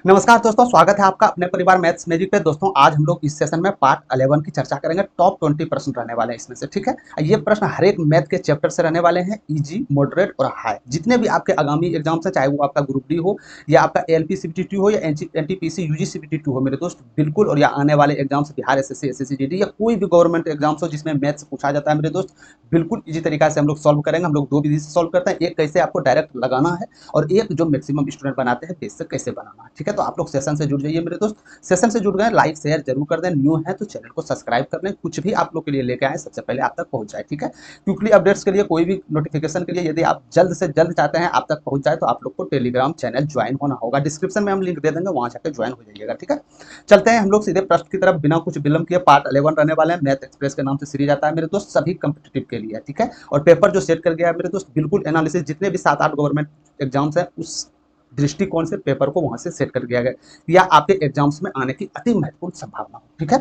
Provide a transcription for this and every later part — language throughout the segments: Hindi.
नमस्कार दोस्तों, स्वागत है आपका अपने परिवार मैथ्स मैजिक पे। दोस्तों आज हम लोग इस सेशन में पार्ट 11 की चर्चा करेंगे। टॉप 20 प्रश्न रहने वाले हैं इसमें से, ठीक है। ये प्रश्न हर एक मैथ के चैप्टर से रहने वाले हैं, इजी, मॉडरेट और हाई। जितने भी आपके आगामी एग्जाम से, चाहे वो आपका ग्रुप डी हो या आपका एलपी सीबीटी हो या एनटीपीसी यूजी सीबीटी हो मेरे दोस्त, बिल्कुल। और या आने वाले एग्जाम से बिहार एसएससी एसएससी जीडी या कोई भी गवर्नमेंट एग्जाम हो जिसमें मैथ्स पूछा जाता है मेरे दोस्त, बिल्कुल इजी तरीका से हम लोग सॉल्व करेंगे। हम लोग दो विधि से सॉल्व करते हैं, एक कैसे आपको डायरेक्ट लगाना है और एक जो मैक्सिमम स्टूडेंट बनाते हैं बेस से कैसे बनाना है, ठीक है। तो आप लोग सेशन से जुड़ जाइए मेरे दोस्त। सेशन से जुड़ गए, लाइक शेयर जरूर कर दें। न्यू है तो चैनल को सब्सक्राइब कर लें। कुछ भी आप लोग के लिए लेके आए सबसे पहले आप तक पहुंच जाए, ठीक है। क्विकली अपडेट्स के लिए, कोई भी नोटिफिकेशन के लिए यदि आप जल्द से जल्द चाहते हैं आप तक पहुंच जाए, तो आप लोग को टेलीग्राम चैनल ज्वाइन होना होगा। डिस्क्रिप्शन में हम लिंक दे देंगे, वहां जाकर ज्वाइन हो जाइएगा, ठीक है। चलते हैं हम लोग सीधे प्रश्न की तरफ बिना कुछ विलंब किए। पार्ट 11 रहने वाले हैं। मैथ एक्सप्रेस के नाम से सीरीज आता है मेरे दोस्त, सभी कम्पिटिटिव के लिए, ठीक है। और पेपर जो सेट कर गया है मेरे दोस्त, बिल्कुल एनालिसिस, जितने भी 7-8 गवर्नमेंट एग्जाम्स हैं उस दृष्टिकोण से पेपर को वहां से सेट कर दिया गया या आपके एग्जाम्स में आने की अति महत्वपूर्ण संभावना हो, ठीक है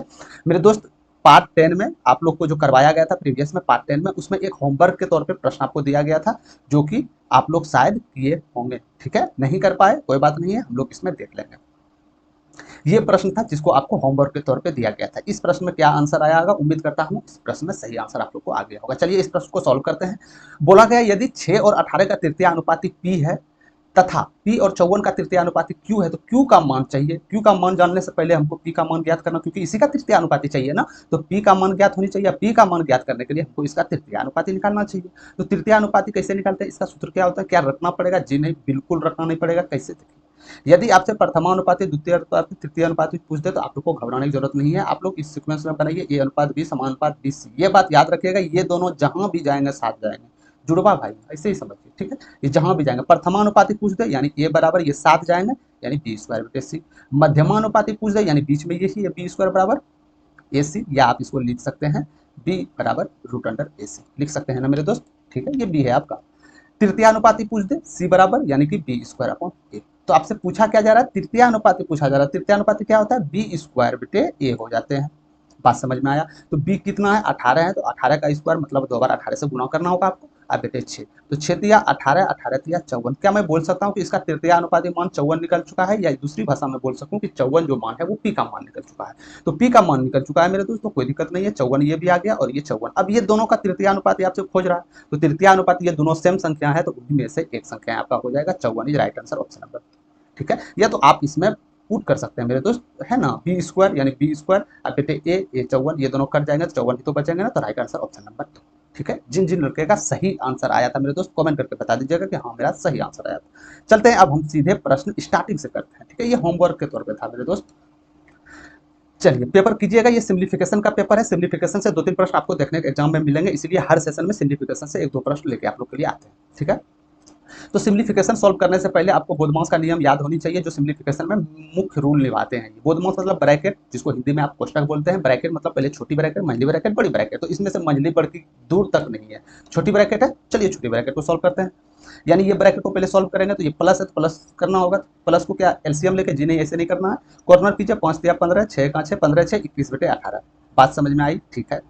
मेरे दोस्त। पार्ट 10 में आप लोग को जो करवाया गया था प्रीवियस में, पार्ट 10 में, उसमें एक होमवर्क के तौर पे प्रश्न आपको दिया गया था जो कि आप लोग शायद किए होंगे, ठीक है। नहीं कर पाए कोई बात नहीं है, हम लोग इसमें देख लेंगे। ये प्रश्न था जिसको आपको होमवर्क के तौर पे दिया गया था। इस प्रश्न में क्या आंसर आया होगा, उम्मीद करता हूं इस प्रश्न में सही आंसर आप लोग को आ गया होगा। चलिए इस प्रश्न को सॉल्व करते हैं। बोला गया यदि 6 और 18 का तृतीय अनुपाती p है तथा p और 54 का तृतीय अनुपाती q है, तो q का मान चाहिए। q का मान जानने से पहले हमको p का मान ज्ञात करना, क्योंकि इसी का तृतीय अनुपाती चाहिए ना। तो p का मान ज्ञात होनी चाहिए। p का मान ज्ञात करने के लिए हमको इसका तृतीय अनुपाती निकालना चाहिए। तो तृतीय अनुपाती कैसे निकालते हैं, इसका सूत्र क्या होता है, क्या रखना पड़ेगा? जी नहीं, बिल्कुल रखना नहीं पड़ेगा। कैसे? देखिए, यदि आपसे प्रथमानुपाती, द्वितीय अनुपाती, तृतीय अनुपाती पूछ दे तो आप लोग को घबराने की जरूरत नहीं है। आप लोग इस सीक्वेंस में बनाइए, a अनुपात b समानुपात b c। ये बात याद रखिएगा, ये दोनों जहां भी जाएंगे साथ जाएंगे। जुड़वा भाई, ऐसे ही समझिए, ठीक है। ये जहां भी जाएंगे, प्रथमानुपाती पूछ दे यानी a बराबर ये साथ जाएंगे यानी b स्क्वायर बटे c। मध्यमानुपाती पूछ दे यानी बीच में यही है b स्क्वायर बराबर ac, या आप इसको लिख सकते हैं b बराबर रूट अंडर ac, लिख सकते हैं ना मेरे दोस्त, ठीक है। ये b है आपका। तृतीयानुपाती पूछ दे c बराबर यानी कि बी स्क्वायर अपॉन ए। तो आपसे पूछा क्या जा रहा है, तृतीयानुपाती पूछा जा रहा है। तृतीयानुपाती क्या होता है, बी स्क्वायर बटे ए हो जाते हैं। बात समझ में आया? तो b कितना है, 18 है, तो 18 का स्क्वायर मतलब 2 बार 18 से गुणा करना होगा आपको। अब बेटे 6, तो 6 तिया 18, 18 तिया 54। क्या मैं बोल सकता हूँ कि इसका तृतीय अनुपाती मान 54 निकल चुका है, या दूसरी भाषा में बोल सकूँ कि 54 जो मान है वो p का मान निकल चुका है। तो p का मान निकल चुका है मेरे दोस्तों, कोई दिक्कत नहीं है। 54 ये भी आ गया और ये 54। अब ये दोनों का तृतीय अनुपाती आपसे खोज रहा है, तो तृतीय अनुपाती ये दोनों सेम संख्या है, तो उन्हीं में से एक संख्या आपका हो जाएगा 54 is right answer, option number, ठीक है। या तो आप इसमें पुट कर सकते हैं मेरे दोस्त, है ना, बी स्क्वायर यानी बी स्क्वायर, अब बेटे ए 54, ये दोनों कट जाएंगे तो 54 ही तो बचेंगे ना, तो राइट आंसर ऑप्शन नंबर 2, ठीक है। जिन जिन लड़के का सही आंसर आया था मेरे दोस्त, कमेंट करके बता दीजिएगा कि हाँ मेरा सही आंसर आया था। चलते हैं अब हम सीधे प्रश्न स्टार्टिंग से करते हैं, ठीक है। ये होमवर्क के तौर पे था मेरे दोस्त। चलिए पेपर कीजिएगा, ये सिम्प्लीफिकेशन का पेपर है। सिम्प्लीफिकेशन से 2-3 प्रश्न आपको देखने के एग्जाम में मिलेंगे, इसीलिए हर सेशन में सिम्प्लीफिकेशन से 1-2 प्रश्न लेके आप लोग के लिए आते हैं, ठीक है। तो सिम्प्लीफिकेशन सॉल्व करने से पहले आपको बोधमास का नियम याद होनी चाहिए, जो सिम्प्लीफिकेशन में मुख्य रूल निभाते हैं। बोधमास मतलब ब्रैकेट, जिसको हिंदी में आप कोष्टक बोलते हैं। ब्रैकेट मतलब पहले छोटी ब्रैकेट, मंझली ब्रैकेट, बड़ी ब्रैकेट। तो इसमें से मंझली बड़ी दूर तक नहीं है, छोटी ब्रैकेट है। चलिए छोटी ब्रैकेट को सॉल्व करते हैं। यानी ये ब्रैकेट को पहले सॉल्व करेंगे तो ये प्लस है तो प्लस करना होगा। प्लस को क्या एलसीएम लेके, जी नहीं ऐसे नहीं करना है। कॉर्नर कीजिए, 5 तिया 15, 6 का 6, 15 6 21 बटे 18। बात समझ में आई? ठीक है।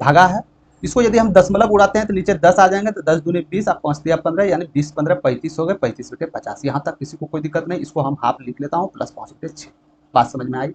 भागा है, इसको यदि हम दशमलव उड़ाते हैं तो नीचे 10 आ जाएंगे, तो 10 दूनी 20, आप 5 तिया 15 यानी 20 15 35 हो गए, 35 बटे 50। यहाँ तक किसी को कोई दिक्कत नहीं। इसको हम हाफ लिख लेता हूँ, प्लस 5 बटे 6। बात समझ में आई?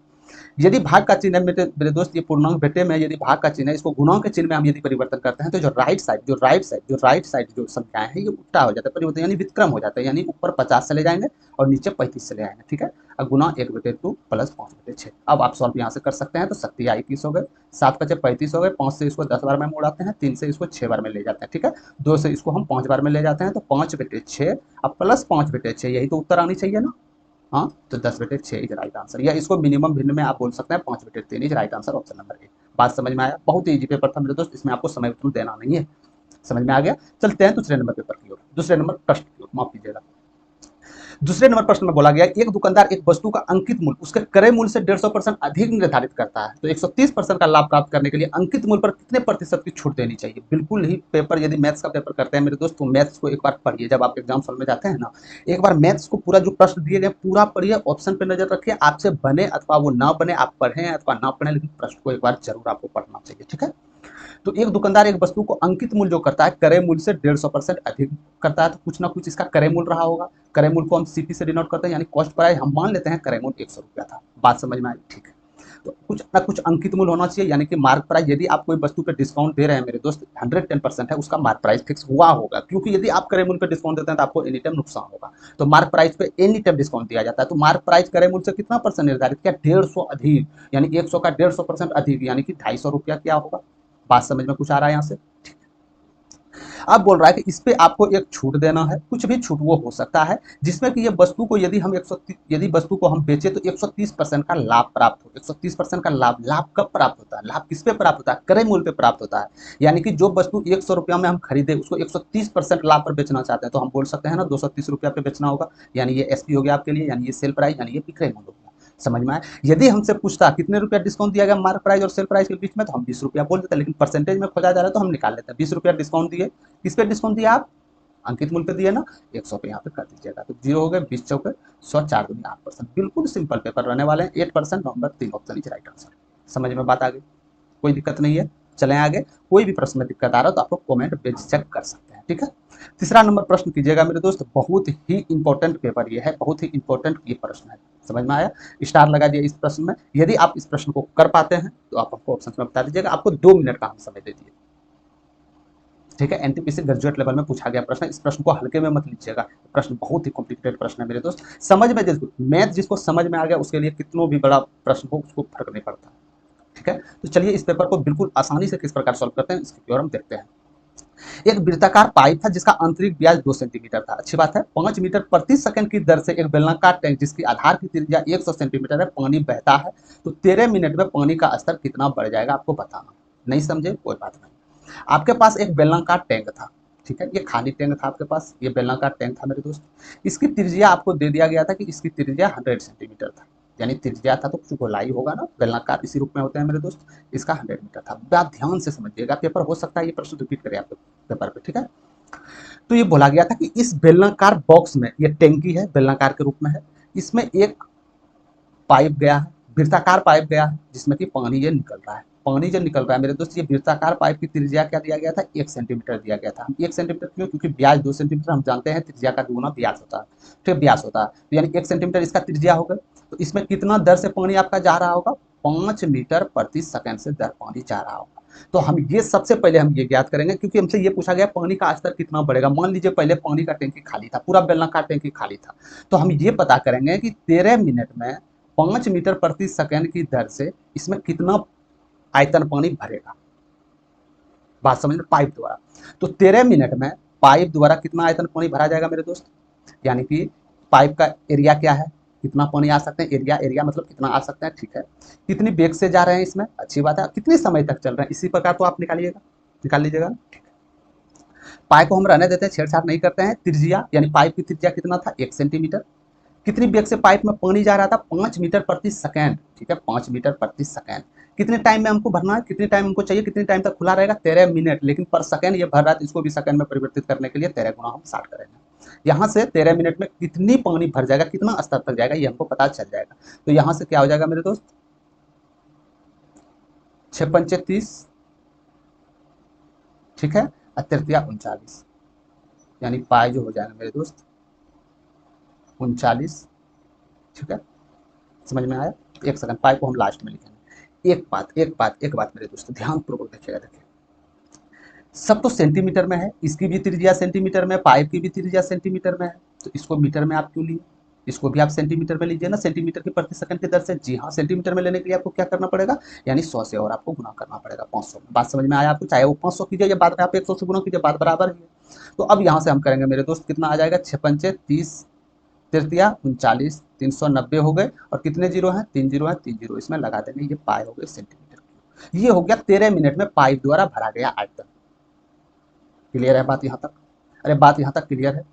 यदि भाग का चिन्ह है मेरे दोस्त, ये पूर्णांक बेटे में यदि भाग का चिन्ह है, इसको गुणांक के चिन्ह में हम यदि परिवर्तन करते हैं तो जो राइट साइड जो संख्याएं हैं ये उल्टा हो जाता है, परिवर्तन यानी विक्रम हो जाता है, यानी ऊपर 50 चले जाएंगे और नीचे 35 चले आएंगे, ठीक है। अब गुना 1/2 प्लस 5/6। अब आप सॉल्व यहाँ से कर सकते हैं, तो शक्ति आई 30 हो गए, 7 5 35 हो गए, 5 से इसको 10 बार में उड़ाते हैं, 3 से इसको 6 बार में ले जाते हैं, ठीक है। 2 से इसको हम 5 बार में ले जाते हैं, तो 5/6 अब प्लस 5/6, यही तो उत्तर आनी चाहिए ना। हाँ, तो 10/6 इज राइट आंसर, या इसको मिनिमम भिन्न में आप बोल सकते हैं 5/3 is right answer, option number A. बात समझ में आया? बहुत ही इजी पेपर था मेरे दोस्त, इसमें आपको समय बिल्कुल देना नहीं है। समझ में आ गया? चलते हैं दूसरे नंबर पेपर की ओर, दूसरे नंबर प्रश्न की ओर, माफ कीजिएगा। दूसरे नंबर प्रश्न में बोला गया एक दुकानदार एक वस्तु का अंकित मूल्य उसके क्रय मूल्य से 150% अधिक निर्धारित करता है, तो 130% का लाभ प्राप्त करने के लिए अंकित मूल्य पर कितने प्रतिशत की छूट देनी चाहिए। बिल्कुल ही पेपर, यदि मैथ्स का पेपर करते हैं मेरे दोस्त, तो मैथ्स को एक बार पढ़िए। जब आप एग्जाम हॉल में जाते हैं ना, एक बार मैथ्स को पूरा जो प्रश्न दिए गए पूरा पढ़िए, ऑप्शन पे नजर रखिए। आपसे बने अथवा वो ना बने, आप पढ़ें अथवा ना पढ़ें, लेकिन प्रश्न को एक बार जरूर आपको पढ़ना चाहिए, ठीक है। तो एक दुकानदार एक वस्तु को अंकित मूल्य जो करता है क्रय मूल्य से 150% अधिक करता है, तो कुछ ना कुछ इसका क्रय मूल्य रहा होगा। क्रय मूल्य को हम सीपी से डिनोट करते हैं, यानी कॉस्ट प्राइस। हम मान लेते हैं क्रय मूल्य 100 रुपया था। बात समझ में आई? ठीक है। तो कुछ ना कुछ अंकित मूल्य होना चाहिए, यानी कि मार्क प्राइस। यदि आप कोई वस्तु पे डिस्काउंट दे रहे हैं मेरे दोस्त, 110% है, उसका मार्क प्राइस फिक्स हुआ होगा, क्योंकि यदि आप क्रय मूल्य पे डिस्काउंट देते हैं तो आपको एनी टाइम नुकसान होगा। तो मार्क प्राइस पे एनी टाइम डिस्काउंट दिया जाता है। तो मार्क प्राइस क्रय मूल्य से कितना परसेंट निर्धारित किया? 150 अधिक, यानी 100 का 150% अधिक, यानी कि 250 रुपया क्या होगा। बात समझ में कुछ आ रहा है यहाँ से? अब बोल रहा है कि इस पे आपको एक छूट देना है। कुछ भी छूट वो हो सकता है जिसमें कि ये वस्तु को यदि हम 130 यदि वस्तु को हम बेचे तो 130% का लाभ प्राप्त हो। 130% का लाभ। लाभ कब प्राप्त होता है? लाभ किस पे प्राप्त होता है? क्रय मूल्य पे प्राप्त होता है। यानी कि जो वस्तु 100 रुपया में हम खरीदे उसको 130% लाभ पर बेचना चाहते हैं, तो हम बोल सकते हैं ना 230 रुपया पे बेचना होगा। यानी ये एसपी हो गया आपके लिए, यानी ये सेल प्राइस, यानी ये विक्रय मूल्य हो गया। समझ में आया? यदि हमसे पूछता कितने रुपया डिस्काउंट दिया गया मार्क प्राइस और सेल प्राइस के बीच में, तो हम 20 रुपया बोल देते, लेकिन परसेंटेज में खोजा जा रहा है तो हम निकाल लेते हैं। 20 रुपया डिस्काउंट दिए। किस पे डिस्काउंट दिया? आप अंकित मूल्य पे दिए ना, 100 पे यहाँ पे कर दीजिएगा, तो 0 हो गए, 20 चौके 100, 4 दूनी 8%। बिल्कुल सिंपल पेपर रहने वाले हैं। 8%, number 3 option is right answer. समझ में बात आ गई? कोई दिक्कत नहीं है। चलें आगे। कोई भी प्रश्न में दिक्कत आ रहा हो तो आप लोग कमेंट बेझिझक कर सकते हैं, ठीक है। तीसरा नंबर प्रश्न कीजिएगा मेरे दोस्त। बहुत ही इंपॉर्टेंट पेपर ये है, बहुत ही इंपॉर्टेंट ये प्रश्न है। समझ में आया? स्टार लगा दिया इस प्रश्न में। यदि आप इस प्रश्न को कर पाते हैं तो आप हमको ऑप्शन में बता दीजिएगा। आपको 2 मिनट का हम समय दे दिए, ठीक है। एनटीपीसी ग्रेजुएट लेवल में पूछा गया प्रश्न। इस प्रश्न को हल्के में मत लीजिएगा। प्रश्न बहुत ही कॉम्प्लिकेटेड प्रश्न है मेरे दोस्त। समझ में मैथ जिसको समझ में आ गया उसके लिए कितनों भी बड़ा प्रश्न हो उसको फर्क नहीं पड़ता, ठीक है। तो चलिए इस पेपर को बिल्कुल आसानी से किस प्रकार सॉल्व करते हैं इसकी थ्योरम देखते हैं। एक वृत्ताकार पाइप था जिसका आंतरिक व्यास 2 सेंटीमीटर था। अच्छी बात है। 5 मीटर प्रति सेकंड की दर से एक बेलनाकार टैंक जिसकी आधार की त्रिज्या 100 सेंटीमीटर है पानी बहता है, तो 13 मिनट में पानी का स्तर कितना बढ़ जाएगा आपको बताना। नहीं समझे कोई बात नहीं। आपके पास एक बेलनाकार टैंक था, ठीक है। ये खाली टैंक था आपके पास, ये बेलनाकार टैंक था मेरे दोस्त। इसकी त्रिज्या आपको दे दिया गया था कि इसकी त्रिज्या 100 सेंटीमीटर था, यानी त्रिज्या था तो कुछ गोलाई होगा ना, बेलनाकार इसी रूप में होते हैं मेरे दोस्त। इसका 100 मीटर था। बात ध्यान से समझिएगा, पेपर हो सकता है ये प्रश्न रिपीट करे आपके पेपर पे, ठीक है। तो ये बोला गया था कि इस बेलनाकार बॉक्स में, ये टैंकी है बेलनाकार के रूप में है, इसमें एक पाइप गया है, वृत्ताकार पाइप गया है जिसमें कि पानी ये निकल रहा है। पानी जो निकल रहा है मेरे दोस्त, ये वृत्ताकार पाइप की त्रिज्या क्या दिया गया था? 1 सेंटीमीटर दिया गया था। हम 1 सेंटीमीटर क्यों? क्योंकि व्यास 2 सेंटीमीटर, हम जानते हैं त्रिज्या का दुगुना व्यास होता है, ठीक, व्यास होता है। तो यानी 1 सेंटीमीटर इसका त्रिज्या होगा। तो इसमें कितना दर से पानी आपका जा रहा होगा? 5 मीटर प्रति सेकंड से दर पानी जा रहा होगा। तो हम ये सबसे पहले हम ये ज्ञात करेंगे, क्योंकि हमसे ये पूछा गया पानी का स्तर कितना बढ़ेगा। मान लीजिए पहले पानी का टैंकी खाली था, पूरा बेलनाकार टैंकी खाली था, तो हम ये पता करेंगे कि 13 मिनट में 5 मीटर प्रति सेकंड की दर से इसमें कितना आयतन पानी भरेगा। बात समझ में? पाइप द्वारा। तो 13 मिनट में पाइप द्वारा कितना आयतन पानी भरा जाएगा मेरे दोस्त? यानी कि पाइप का एरिया क्या है, कितना पानी आ सकते हैं, एरिया, एरिया मतलब कितना आ सकते हैं, ठीक है। कितनी बेग से जा रहे हैं इसमें, अच्छी बात है। कितने समय तक चल रहे हैं, इसी प्रकार तो आप निकालिएगा, निकाल लीजिएगा। पाइप को हम रहने देते हैं, छेड़छाड़ नहीं करते हैं। त्रिज्या, यानी पाइप की त्रिज्या कितना था? 1 सेंटीमीटर। कितनी बेग से पाइप में पानी जा रहा था? 5 मीटर प्रति सेकंड, ठीक है, 5 मीटर प्रति सेकंड। कितने टाइम में हमको भरना है, कितने टाइम हमको चाहिए, कितने टाइम तक खुला रहेगा? 13 मिनट। लेकिन पर सेकंड ये भर रहा है, तो इसको भी सेकंड में परिवर्तित करने के लिए 13 गुना हम 60 करेंगे। यहाँ से 13 मिनट में कितनी पानी भर जाएगा, कितना स्तर तक जाएगा, ये हमको पता चल जाएगा। तो यहाँ से क्या हो जाएगा मेरे दोस्त? 6 पंचे 30, ठीक है, अतिरिक्तिया 39, यानी पाई जो हो जाएगा मेरे दोस्त 39, ठीक है। समझ में आया? एक सेकंड, पाई को हम लास्ट में लिखेंगे। एक बात मेरे दोस्त ध्यान पूर्वक देखिएगा। देखिए, सब तो सेंटीमीटर में है, इसकी भी त्रिज्या सेंटीमीटर में, पाइप की भी त्रिज्या सेंटीमीटर में है, तो इसको मीटर में आप क्यों लिए? इसको भी आप सेंटीमीटर में लीजिए ना, सेंटीमीटर की प्रति सेकंड की दर से। जी हाँ, सेंटीमीटर में लेने के लिए आपको क्या करना पड़ेगा? यानी 100 से और आपको गुना करना पड़ेगा 500 में। बात समझ में आया आपको? चाहे वो 500 कीजिए या बाद में आप 100 से गुना कीजिए, बात बराबर ही है। तो अब यहाँ से हम करेंगे मेरे दोस्त, कितना आ जाएगा? 6 पंचे 30, तृतीया 39, 390 हो गए। और कितने जीरो हैं? 3 जीरो हैं, 3 जीरो इसमें लगा देंगे। ये पाई हो गए सेंटीमीटर। ये हो गया 13 मिनट में पाइप द्वारा भरा गया आयतन। क्लियर है बात यहाँ तक? अरे बात यहाँ तक क्लियर है?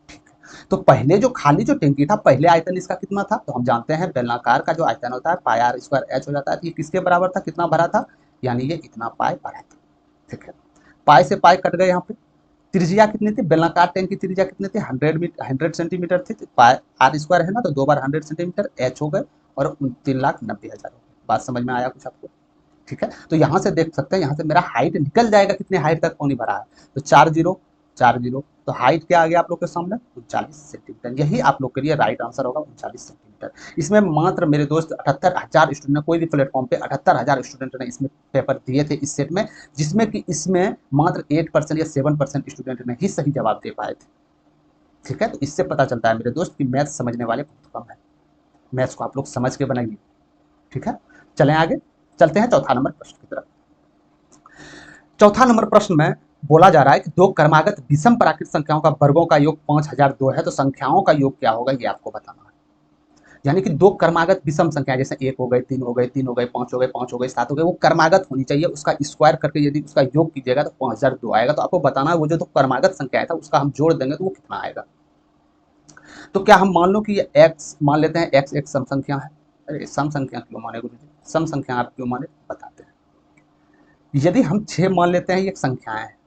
तो पहले जो खाली जो टैंकी था, पहले आयतन इसका कितना था? तो हम जानते हैं बेलनाकार का जो आयतन होता है पाई आर स्क्वायर एच हो जाता है। ये किसके बराबर था, कितना भरा था? यानी ये इतना पाई भरा था, ठीक है। पाई से पाई कट गए। यहाँ पे त्रिज्या कितनी थी? बेलनाकार टैंक की त्रिज्या कितनी थी? 100 सेंटीमीटर थी। पाई आर स्क्वायर है ना, तो 2 बार 100 सेंटीमीटर, एच हो गए और 3,90,000 हो गए। बात समझ में आया कुछ आपको? ठीक है, तो यहाँ से देख सकते हैं, यहाँ से मेरा हाइट निकल जाएगा कितने हाइट तक पानी भरा है, तो 4 0 तो हाइट क्या आ गया आप लोग के सामने 39 सेंटीमीटर। यही आप लोग के लिए राइट आंसर होगा 39 सेंटीमीटर। इसमें मात्र मेरे दोस्त 78,000 स्टूडेंट ने, कोई भी प्लेटफॉर्म पे 78,000 स्टूडेंट ने इसमें पेपर दिए थे इस सेट में, जिसमें कि इसमें मात्र 8% या 7% स्टूडेंट ने ही सही जवाब दे पाए थे। ठीक है, तो इससे पता चलता है मेरे दोस्त कि मैथ समझने वाले बहुत कम है। मैथ्स को आप लोग समझ के बनाइए। ठीक है, चलें आगे, चलते हैं चौथा नंबर प्रश्न की तरफ। चौथा नंबर प्रश्न में बोला जा रहा है कि दो क्रमागत विषम प्राकृत संख्याओं का वर्गों का योग 5002 है, तो संख्याओं का योग क्या होगा ये आपको बताना है। यानी कि दो क्रमागत विषम संख्या, जैसे 1 हो गए, 3 हो गए, 3 हो गए, 5 हो गए, 5 हो गए, 7 हो गए, वो क्रमागत होनी चाहिए, उसका स्क्वायर करके यदि उसका योग कीजिएगा तो 5002 आएगा। तो आपको बताना है वो जो तो क्रमागत संख्या था उसका हम जोड़ देंगे तो वो कितना आएगा। तो क्या हम मान लो कि ये x मान लेते हैं, x एक सम संख्या है। अरे सम संख्या क्यों माने गुरु जी, सम संख्या आप क्यों माने बताते हैं। यदि हम 6 मान लेते हैं, ये एक संख्या है,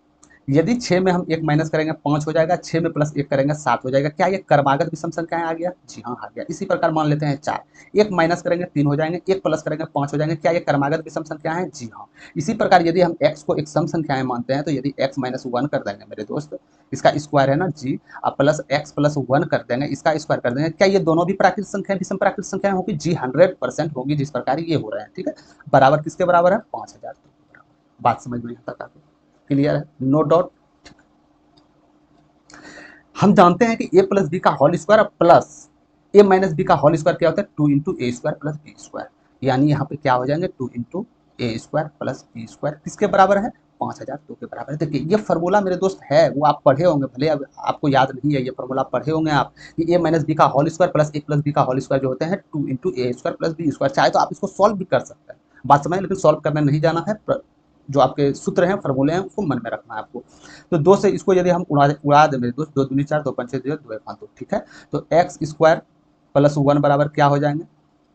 यदि 6 में हम 1 माइनस करेंगे 5 हो जाएगा, 6 में प्लस 1 करेंगे 7 हो जाएगा। क्या ये क्रमागत विषम संख्याएं आ गया? जी हाँ आ गया। इसी प्रकार मान लेते हैं 4, 1 माइनस करेंगे 3 हो जाएंगे, 1 प्लस करेंगे 5 हो जाएंगे। क्या ये क्रमागत विषम संख्या है? जी हाँ। इसी प्रकार यदि हम x को एक सम संख्याएं मानते हैं, तो यदि x माइनस 1 कर देंगे मेरे दोस्त, इसका स्क्वायर है ना जी, अब प्लस x प्लस 1 कर देंगे, इसका स्क्वायर कर देंगे। क्या ये दोनों भी प्राकृतिक संख्या विषम प्राकृतिक संख्याएं होगी? जी 100% होगी, जिस प्रकार ये हो रहे हैं। ठीक है, बराबर किसके बराबर है? 5000 के बराबर। बात समझ में यहाँ तक आपको क्लियर है? No doubt. हम जानते हैं कि a प्लस बी का whole square plus a minus B का होल स्क्वायर क्या होता है? 2 into A square plus B square. यानी यहाँ पे क्या हो जाएंगे? 2 into A square plus B square. किसके बराबर है? 5002 के बराबर है। देखिए ये फॉर्मूला मेरे दोस्त है, वो आप पढ़े होंगे, भले अब आपको याद नहीं है ये फॉर्मूला, पढ़े होंगे आप कि a माइनस बी का whole square plus a plus B का होल स्क्वायर जो होते हैं 2 into A square plus B square. चाहे तो आप इसको सॉल्व भी कर सकते हैं, बात समझ, लेकिन सॉल्व करने नहीं जाना है। जो आपके सूत्र हैं, फॉर्मूले हैं, उसको मन में रखना है आपको। तो 2 से इसको यदि हम उड़ा दें मेरे दोस्त, 2 दूनी 4, 2 पंचे 0, 2 1 2। ठीक है, तो एक्स स्क्वायर प्लस 1 बराबर क्या हो जाएंगे?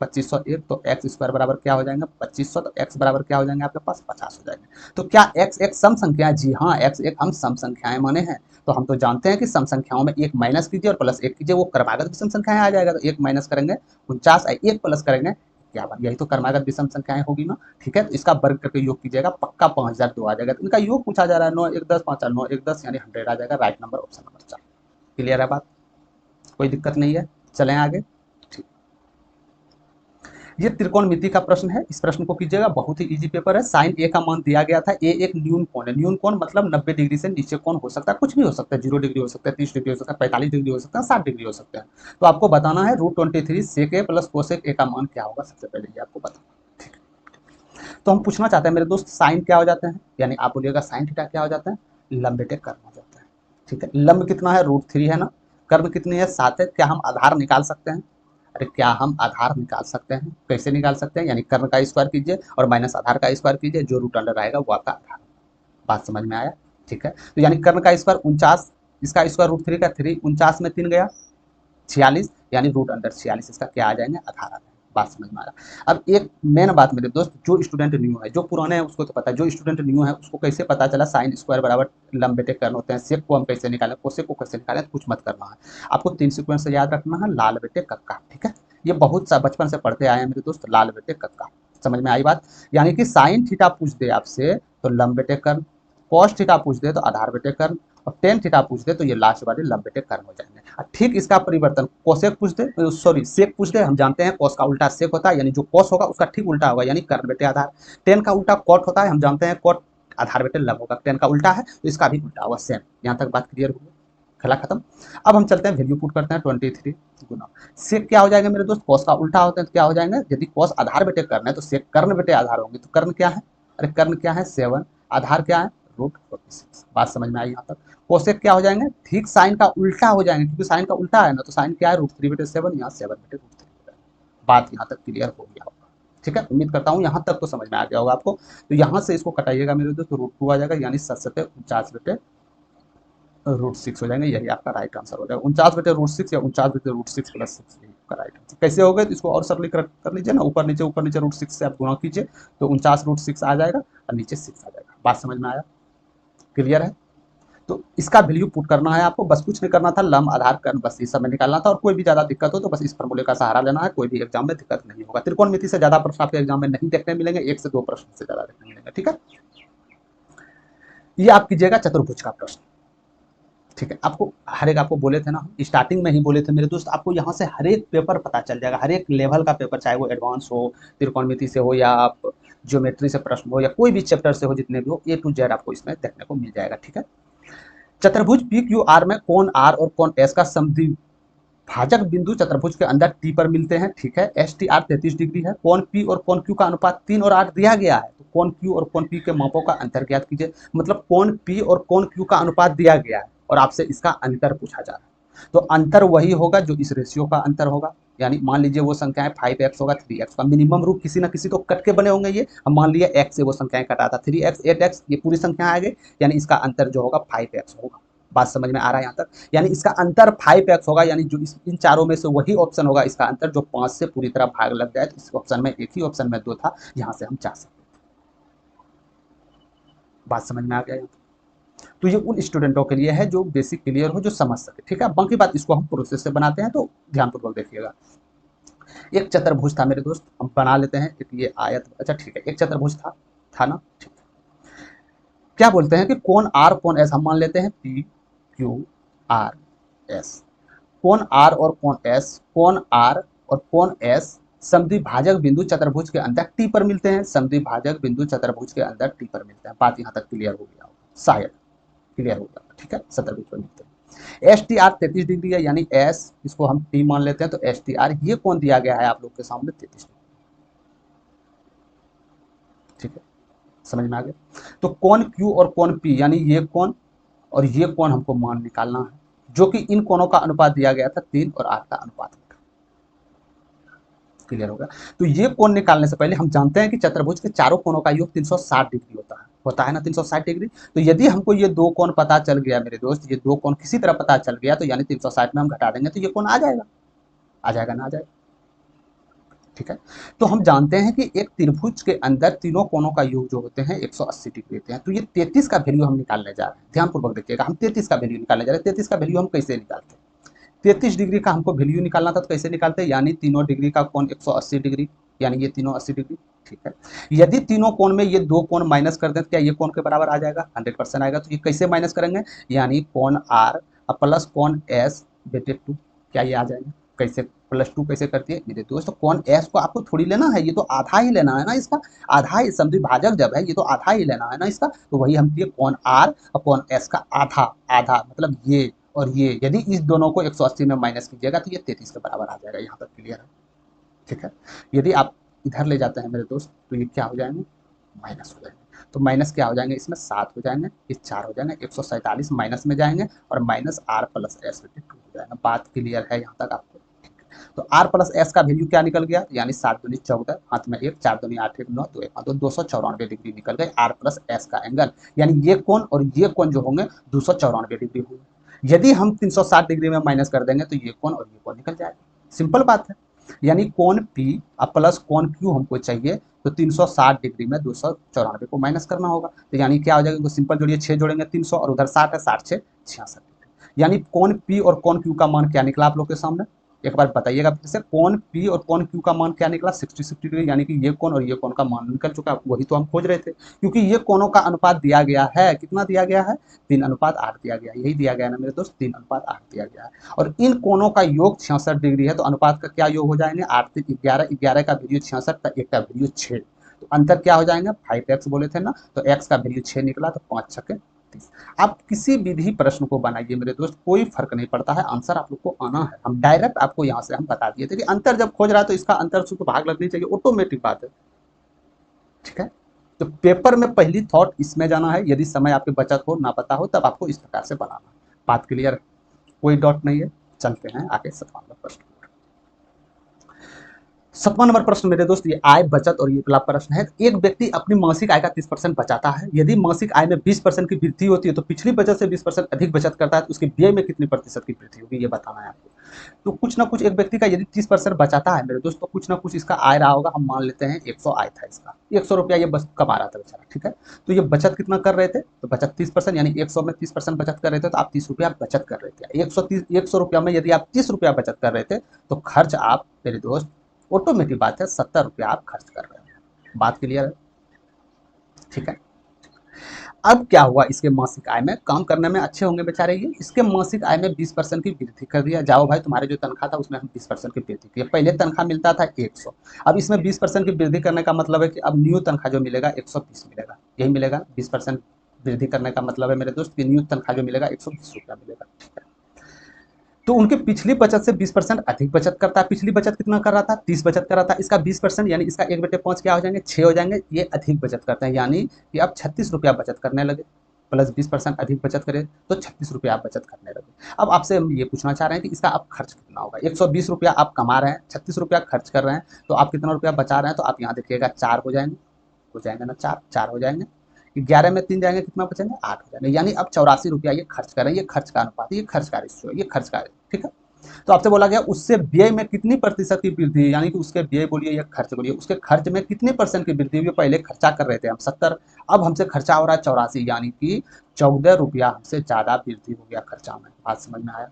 2501। तो एक्स स्क्वायर बराबर क्या हो जाएंगे? 2500। तो एक्स बराबर क्या हो जाएंगे आपके पास? 50 हो जाएंगे। तो क्या एक्स एक सम संख्या है? जी हाँ, एक्स एक हम सम संख्याएं माने हैं। तो हम तो जानते हैं कि सम संख्याओं में 1 माइनस कीजिए और प्लस 1 कीजिए, वो क्रमागत विषम संख्याएं आ जाएगा। तो 1 माइनस करेंगे 49, 1 प्लस करेंगे 51, यही तो क्रमागत विषम संख्याएं होगी ना। ठीक है, तो इसका वर्ग करके योग कीजिएगा, पक्का 5002 आ जाएगा। तो इनका योग पूछा जा रहा है, 9 1 10 5 9 1 10 यानी 100 आ जाएगा। Right number option number 4। Clear है बात? कोई दिक्कत नहीं है, चलें आगे। ठीक, ये त्रिकोणमिति का प्रश्न है, इस प्रश्न को कीजिएगा, बहुत ही इजी पेपर है। साइन ए का मान दिया गया था, ए एक न्यून कोण है। न्यून कोण मतलब 90 डिग्री से नीचे कोण हो सकता है, कुछ भी हो सकता है, 0 डिग्री हो सकता है, 30 डिग्री हो सकता है, 45 डिग्री हो सकता है, 60 डिग्री हो सकता है। तो आपको बताना है √23 सेक ए प्लस कोसेक ए का मान क्या होगा, सबसे पहले ये आपको बताना। तो हम पूछना चाहते हैं मेरे दोस्त, साइन क्या हो जाते हैं? यानी आप बोलिएगा साइन थीटा क्या हो जाता है? लंब बेटे कर्म हो जाता है। ठीक है, लंब कितना है? √3 है ना, कर्म कितनी है? 7 है। क्या हम आधार निकाल सकते हैं? अरे क्या हम आधार निकाल सकते हैं? कैसे निकाल सकते हैं? यानी कर्म का स्क्वायर कीजिए और माइनस आधार का स्क्वायर कीजिए, जो रूट अंडर आएगा वो आपका आधार। बात समझ में आया? ठीक है, तो यानी कर्म का स्क्वायर 49, इसका स्क्वायर √3 का 3, 49 में 3 गया 46, यानी रूट अंडर 46 इसका क्या आ जाएंगे? आधार आ जाएंगे। बात समझ में आ रहा। अब एक मेन बात मेरे दोस्त, जो स्टूडेंट न्यू है, जो पुराने हैं उसको तो पता है, जो स्टूडेंट न्यू है उसको कैसे पता चला साइन स्क्वायर बराबर लंब बेटे कर्म होते हैं, सेक को हम कैसे निकालें, कोसेक को कैसे निकालें, कुछ मत करना है आपको। 3 सीक्वेंस से याद रखना है, लाल बेटे कक्का। ठीक है, ये बहुत सा बचपन से पढ़ते आए हैं मेरे दोस्त, लाल बेटे कक्का। समझ में आई बात? यानी कि साइन थीटा पूछ दे आपसे तो लंब बेटे कर्म, कॉस थीटा पूछ दे तो आधार बेटे कर्म, और टेन थीटा पूछ दे तो ये लास्ट वाले लंब बेटे कर्म हो जाएंगे। ठीक इसका परिवर्तन कोसेक पूछ दे, सॉरी सेक पूछ दे, हम जानते हैं कोस का उल्टा सेक होता है, यानी जो कोस होगा उसका ठीक उल्टा होगा, यानी कर्ण बेटे आधार। टेन का उल्टा कॉट होता है, हम जानते हैं कॉट आधार बेटे लंब होगा, टेन का उल्टा है तो इसका भी उल्टा होगा, सेम। यहाँ तक बात क्लियर होगी, खेला खत्म। अब हम चलते हैं वैल्यू पुट करते हैं, 23 गुना सेक क्या हो जाएगा मेरे दोस्त? कोस का उल्टा होता है तो क्या हो जाएंगे? यदि कोस आधार बेटे कर्ण है तो सेक कर्ण बेटे आधार होंगे। तो कर्ण क्या है? अरे कर्ण क्या है? 7, आधार क्या है? √46। बात समझ में आई यहाँ तक? कोसेक क्या हो जाएंगे? ठीक साइन का उल्टा हो जाएंगे, क्योंकि साइन का उल्टा है ना, तो साइन क्या है? √3/7, यहाँ 7/√3। बात यहाँ तक क्लियर हो गया होगा। ठीक है, उम्मीद करता हूँ यहाँ तक तो समझ में आ गया होगा आपको। तो यहाँ से इसको कटाइएगा मेरे दोस्त, तो √2 आ जाएगा, यानी 7/49 हो जाएंगे, यही आपका राइट आंसर हो जाएगा। 49/√6 या 49/√6 + 6 यही आपका राइट आंसर। कैसे हो गए? तो इसको और सरलीकृत कर लीजिए ना, ऊपर नीचे √6 से आप गुणा कीजिए तो 49√6 आ जाएगा और नीचे 6 आ जाएगा। बात समझ में आया? क्लियर है? तो इसका वैल्यू पुट करना है आपको, बस कुछ नहीं करना था, लम आधार कर बस ये सब में निकालना था। और कोई भी ज़्यादा दिक्कत हो तो बस इस फॉर्मूले का सहारा लेना है, कोई भी एग्जाम में दिक्कत नहीं होगा। त्रिकोणमिति से ज़्यादा प्रश्न आपके एग्जाम में नहीं देखने मिलेंगे, 1 से 2 प्रश्न से ज़्यादा देखने मिलेंगे, ठीक है। ये आप कीजिएगा चतुर्भुज का प्रश्न, ठीक है। आपको हर एक आपको बोले थे ना, स्टार्टिंग में ही बोले थे मेरे दोस्त, आपको यहाँ से हर एक पेपर पता चल जाएगा, हर एक लेवल का पेपर, चाहे वो एडवांस हो, त्रिकोणमिति से हो, या आप ज्योमेट्री से प्रश्न हो, या कोई भी चैप्टर से हो, जितने भी हो, A to Z आपको इसमें देखने को मिल जाएगा, ठीक है। चतुर्भुज पी क्यू आर में कोण आर और कोण एस का समद्विभाजक बिंदु चतुर्भुज के अंदर टी पर मिलते हैं, ठीक है। एस टी आर 33 डिग्री है। कोण पी और कोण क्यू का अनुपात 3 और 8 दिया गया है, तो कोण क्यू और कोण पी के मापों का अंतर ज्ञात कीजिए। मतलब कोण पी और कोण क्यू का अनुपात दिया गया है और आपसे इसका अंतर पूछा जा रहा है, तो अंतर वही होगा जो इस रेशियो का अंतर होगा। यानी मान लीजिए वो संख्याएं 5x होगा 3x का मिनिमम रूप किसी ना किसी तो कट के बने होंगे ये, हम मान लिया x से वो संख्याएं कटा था, 3x 8x ये पूरी संख्या आ गई, यानी इसका अंतर जो होगा 5x होगा। बात समझ में आ रहा है यहाँ तक? यानी इसका अंतर 5x होगा, यानी जो इन चारों में से वही ऑप्शन होगा इसका अंतर जो 5 से पूरी तरह भाग लग जाए। तो इस ऑप्शन में एक ही ऑप्शन में 2 था, यहाँ से हम जा सकते थे। बात समझ में आ गया? तो ये उन स्टूडेंटों के लिए है जो बेसिक क्लियर हो, जो समझ सके, ठीक है। बाकी बात इसको हम प्रोसेस से बनाते हैं, तो ध्यानपूर्वक देखिएगा। एक चतुर्भुज था मेरे दोस्त, हम बना लेते हैं एक ये आयत, अच्छा ठीक है, एक चतुर्भुज था ना, ठीक। क्या बोलते हैं कि कोण आर कोण एस, हम मान लेते हैं पी क्यू आर एस। कोण आर और कोण एस, कोण आर और कोण एस समद्विभाजक बिंदु चतुर्भुज के अंदर टी पर मिलते हैं। समद्विभाजक बिंदु चतुर्भुज के अंदर टी पर मिलते हैं। बात यहाँ तक क्लियर हो गया होगा, शायद क्लियर हो गया, ठीक है। चतुर्भुज पर मिलते हैं। एस टी आर 33 डिग्री है, यानी एस इसको हम टी मान लेते हैं, तो एस टी आर ये कोण दिया गया है आप लोग के सामने 33 डिग्री, ठीक है। समझ में आ गया? तो कोण क्यू और कोण पी, यानी ये कोण और ये कोण हमको मान निकालना है, जो कि इन कोणों का अनुपात दिया गया था 3 और 8 का अनुपात। क्लियर होगा? तो ये कोण निकालने से पहले हम जानते हैं कि चतुर्भुज के चारों कोणों का योग 360 डिग्री होता है ना, 360 डिग्री। तो यदि हमको ये 2 कोण पता चल गया मेरे दोस्त, ये 2 कोण किसी तरह पता चल गया, तो यानी 360 में हम घटा देंगे तो ये कोण आ जाएगा ना, आ जाएगा, ठीक है। तो हम जानते हैं कि एक त्रिभुज के अंदर तीनों कोणों का योग जो होते हैं 180 डिग्री होते हैं। तो ये 33 का वैल्यू हम निकालने जा रहे हैं, ध्यानपूर्वक देखिएगा। हम 33 का वैल्यू निकालने जा रहे हैं। 33 का वैल्यू हम कैसे निकालते हैं? 33 डिग्री का हमको वैल्यू निकालना था, तो कैसे निकालते हैं? यानी तीनों डिग्री का कोण 180 डिग्री, यानी ये तीनों 80 डिग्री, ठीक है। यदि तीनों कोण में ये 2 कोण माइनस कर दें तो क्या ये कोण के बराबर आ जाएगा? 100% आएगा। तो ये कैसे माइनस करेंगे? यानी कोण आर प्लस कोण एस बेटे 2, क्या ये आ जाएगा? कैसे +2 कैसे करती है? मेरे दोस्तों कोण एस को आपको थोड़ी लेना है, ये तो आधा ही लेना है ना इसका, आधा ही समद्विभाजक जब है ये तो आधा ही लेना है ना इसका। तो वही हम किए, कोण आर और कोण एस का आधा आधा, मतलब ये और ये, यदि इस दोनों को 180 में माइनस कीजिएगा तो ये 33 के बराबर आ जाएगा। यहाँ तक क्लियर है, ठीक है। यदि आप इधर ले जाते हैं मेरे दोस्त तो ये क्या हो जाएंगे? माइनस हो जाएंगे। तो माइनस क्या हो जाएंगे इसमें? 7 हो जाएंगे, इस 4 हो जाएंगे, 147 माइनस में जाएंगे और माइनस आर प्लस एस 2 हो जाएगा। बात क्लियर है यहाँ तक आपको? तो आर प्लस एस का वैल्यू क्या निकल गया? यानी 7 दूनी 14, हाथ में 1, 4 दूनी 8, 1 9, 2 1 तो 294 डिग्री निकल गए आर प्लस एस का एंगल। यानी ये कोण और ये कोण जो होंगे 294 डिग्री होंगे। यदि हम 360 डिग्री में माइनस कर देंगे तो ये कोण और ये कोण निकल जाएगा। सिंपल बात है। यानी कोण P प्लस कोण Q हमको चाहिए, तो 360 डिग्री में 294 को माइनस करना होगा। तो यानी क्या हो जाएगा? तो सिंपल जोड़िए, 6 जोड़ेंगे 300 और उधर 60 है, 60 6 66 डिग्री। यानी कोण P और कोण Q का मान क्या निकला आप लोग के सामने? एक बार बताइएगा फिर से। कोण P और कोण Q का मान क्या निकला? 66 डिग्री। यानी कि ये कोण और ये कोण का मान निकल चुका, वही तो हम खोज रहे थे। क्योंकि ये कोणों का अनुपात दिया गया है, कितना दिया गया है? 3:8 दिया गया, यही दिया गया ना मेरे दोस्त, 3:8 दिया गया है। और इन कोणों का योग 66 डिग्री है, तो अनुपात का क्या योग हो जाएंगे? 8 से 11, 11 का वैल्यू 66, एक का वैल्यू 6, तो अंतर क्या हो जाएंगे? 5x बोले थे ना, तो x का वैल्यू 6 निकला, तो 5 छक्के 30। आप किसी विधि प्रश्न को बनाइए मेरे दोस्त, कोई फर्क नहीं पड़ता है, आंसर आप लोग को आना है। हम डायरेक्ट आपको यहाँ से हम बता दिए थे कि अंतर जब खोज रहा है तो इसका अंतर सूत्र भाग लगनी चाहिए, ऑटोमेटिक बात है, ठीक है। तो पेपर में पहली थॉट इसमें जाना है। यदि समय आपके बचत हो, ना पता हो, तब आपको इस प्रकार से बनाना। बात क्लियर है? कोई डॉट नहीं है। चलते हैं आगे 57वां प्रश्न। 7वां नंबर प्रश्न मेरे दोस्त, ये आय बचत और ये वाला प्रश्न है। एक व्यक्ति अपनी मासिक आय का 30% बचाता है। यदि मासिक आय में 20% की वृद्धि होती है तो पिछली बचत से 20% अधिक बचत करता है तो उसके व्यय में कितनी प्रतिशत की वृद्धि होगी, ये बताना है आपको। तो कुछ ना कुछ एक व्यक्ति का यदि 30% बचाता है मेरे दोस्त, तो कुछ ना कुछ इसका आय रहा होगा। हम मान लेते हैं 100 आय था इसका, 100 रुपया ये बस कमा रहा था बेचारा, ठीक है। तो ये बचत कितना कर रहे थे, तो बचत 30%, यानी 100 में 30% बचत कर रहे थे तो आप 30 रुपया बचत कर रहे थे। 100 रुपया में यदि आप 30 रुपया बचत कर रहे थे तो खर्च आप मेरे दोस्त, ऑटोमेटिक बात है, 70 रुपया आप खर्च कर रहे हैं। बात क्लियर है, ठीक है। अब क्या हुआ, इसके मासिक आय में काम करने में अच्छे होंगे बेचारे ये, इसके मासिक आय में 20% की वृद्धि कर दिया। जाओ भाई, तुम्हारे जो तनख्वाह था उसमें हम 20% की वृद्धि की। पहले तनख्वाह मिलता था 100, अब इसमें 20% की वृद्धि करने का मतलब है कि अब न्यू तनख्वाह जो मिलेगा 120 मिलेगा, यही मिलेगा। 20% वृद्धि करने का मतलब है मेरे दोस्त कि न्यू तनख्वाह जो मिलेगा 120 रुपया मिलेगा, ठीक है। तो उनके पिछली बचत से 20% अधिक बचत करता है। पिछली बचत कितना कर रहा था, 30 बचत कर रहा था, इसका 20% यानी इसका 1/5 क्या हो जाएंगे, 6 हो जाएंगे। ये अधिक बचत करते हैं, यानी कि आप 36 रुपया बचत करने लगे, प्लस 20% अधिक बचत करें तो 36 रुपया आप बचत करने लगे। अब आपसे हम ये पूछना चाह रहे हैं कि इसका आप खर्च कितना होगा। 120 रुपया आप कमा रहे हैं, 36 रुपया खर्च कर रहे हैं, तो आप कितना रुपया बचा रहे हैं, तो आप यहाँ देखिएगा 4 हो जाएंगे ना, 4 हो जाएंगे। 11 में 3 जाएंगे, कितना बचेंगे, 8 हो जाएंगे। यानी अब 84 रुपया ये खर्च कर रहे हैं। ये खर्च का अनुपात, ये खर्च का रेशियो, ये खर्च का, ठीक है। तो आपसे बोला गया उससे व्यय में कितनी प्रतिशत की वृद्धि, यानी कि उसके व्यय बोलिए या खर्च बोलिए, उसके खर्च में कितने परसेंट की वृद्धि हुई। पहले खर्चा कर रहे थे हम 70, अब हमसे खर्चा हो रहा है 84, यानी कि 14 रुपया हमसे ज्यादा वृद्धि हो गया खर्चा में। बात समझ में आया,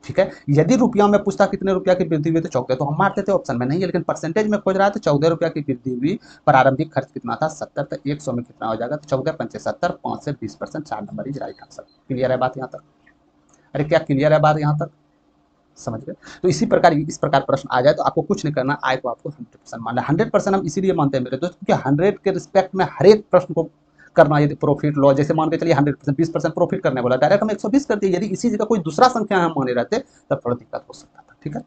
ठीक है। यदि रुपया में पूछता कितने रुपया की वृद्धि हुई तो 14, तो हम मारते थे, ऑप्शन में नहीं है, लेकिन परसेंटेज में खोज रहा है तो 14 रुपया की वृद्धि हुई। प्रारंभिक खर्च कितना था, 70, तो 100 में कितना हो जाएगा, तो 14 पंचे 70, 5 से 20%, 4 number is right answer. Clear है बात यहाँ तक, अरे क्या क्लियर है बात यहाँ तक, समझ गए। तो इसी प्रकार, इस प्रकार प्रश्न आ जाए तो आपको कुछ नहीं करना, आय को आपको 100% मानना। 100% हम इसीलिए मानते हैं मेरे दोस्त क्योंकि 100 के रिस्पेक्ट में हर एक प्रश्न को करना। यदि प्रॉफिट लॉस, जैसे मान के चलिए 100%, 20% प्रॉफिट करने बोला, डायरेक्ट हम 120 कर दिए। यदि इसी जगह कोई दूसरा संख्या हम माने रहते तब थोड़ा दिक्कत हो सकता था, ठीक है।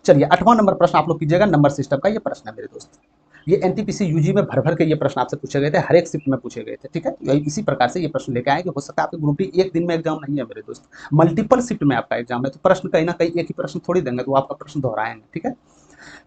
चलिए 8वां नंबर प्रश्न आप लोग कीजिएगा, नंबर सिस्टम का ये प्रश्न है मेरे दोस्त। ये एनटीपीसी यूजी में भर भर के ये प्रश्न आपसे पूछे गए थे, हर एक शिफ्ट में पूछे गए थे, ठीक है। यही इसी प्रकार से ये प्रश्न लेके आए कि हो सकता है आपके ग्रुप डी एक दिन में एग्जाम नहीं है मेरे दोस्त, मल्टीपल शिफ्ट में आपका एग्जाम है, तो प्रश्न कहीं ना कहीं एक ही प्रश्न थोड़ी देंगे, तो आपका प्रश्न दोहराएंगे, ठीक है।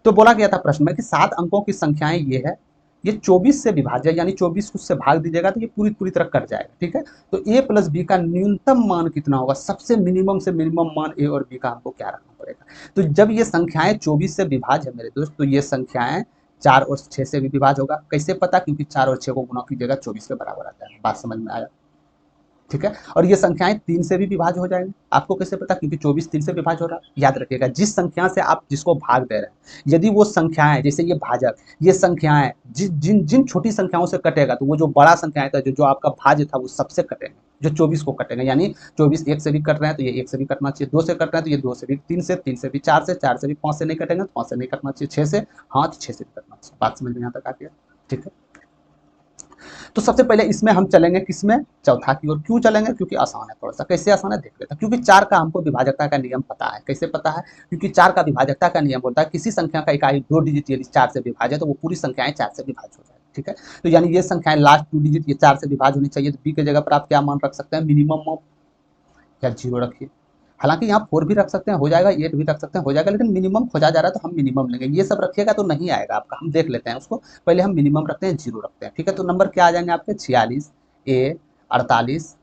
तो बोला गया था प्रश्न में कि 7 अंकों की संख्याएं ये है, ये 24 से विभाज्य, यानी 24 को उससे भाग दीजिएगा तो ये पूरी पूरी तरह कट जाएगा, ठीक है। तो ए प्लस बी का न्यूनतम मान कितना होगा, सबसे मिनिमम से मिनिमम मान ए और बी का हमको क्या रखना पड़ेगा। तो जब ये संख्याएं 24 से विभाज्य है मेरे दोस्त, तो ये संख्याएं 4 और 6 से भी विभाज्य होगा। कैसे पता, क्योंकि 4 और 6 को गुणा कीजिएगा 24 के बराबर आता है। बात समझ में आया, ठीक है। और ये संख्याएं 3 से भी विभाज्य हो जाएंगी। आपको कैसे पता, क्योंकि 24 3 से विभाज्य हो रहा है। याद रखिएगा, जिस संख्या से आप जिसको भाग दे रहे हैं, यदि वो संख्याएं, जैसे ये भाजक, ये संख्याएं जिन जिन छोटी संख्याओं से कटेगा तो वो जो बड़ा संख्याएं था, जो आपका भाज्य था, वो सबसे कटेंगे, जो 24 को कटेंगे। यानी 24 1 से भी कट रहे हैं तो ये 1 से भी कटना चाहिए, 2 से कट रहे हैं तो ये 2 से भी, 3 से, 3 से भी, 4 से भी, 5 से नहीं कटेंगे तो 5 से नहीं कटना चाहिए, 6 से, हाँ तो 6 से भी कटना चाहिए। बात समझ में यहाँ तक आ गया, ठीक है। तो सबसे पहले इसमें हम चलेंगे किसमें, चौथा की ओर। क्यों चलेंगे, क्योंकि आसान है थोड़ा सा। कैसे आसान है देख लेते हैं। क्योंकि 4 का हमको विभाजकता का नियम पता है। कैसे पता है, क्योंकि 4 का विभाजकता का नियम बोलता है किसी संख्या का इकाई 2 डिजिट यदि 4 से विभाज्य है तो वो पूरी संख्याएं 4 से विभाज्य हो जाए, ठीक है। तो यानी ये संख्याएं लास्ट 2 डिजिट ये 4 से विभाज्य होनी चाहिए। तो बी की जगह पर आप क्या मान रख सकते हैं, मिनिमम या 0 रखिए। हालांकि यहाँ 4 भी रख सकते हैं, हो जाएगा, 8 भी रख सकते हैं, हो जाएगा, लेकिन मिनिमम खोजा जा रहा है तो हम मिनिमम लेंगे। ये सब रखिएगा तो नहीं आएगा आपका, हम देख लेते हैं उसको। पहले हम मिनिमम रखते हैं, 0 रखते हैं, ठीक है। तो नंबर क्या आ जाएंगे आपके, 46 ए 48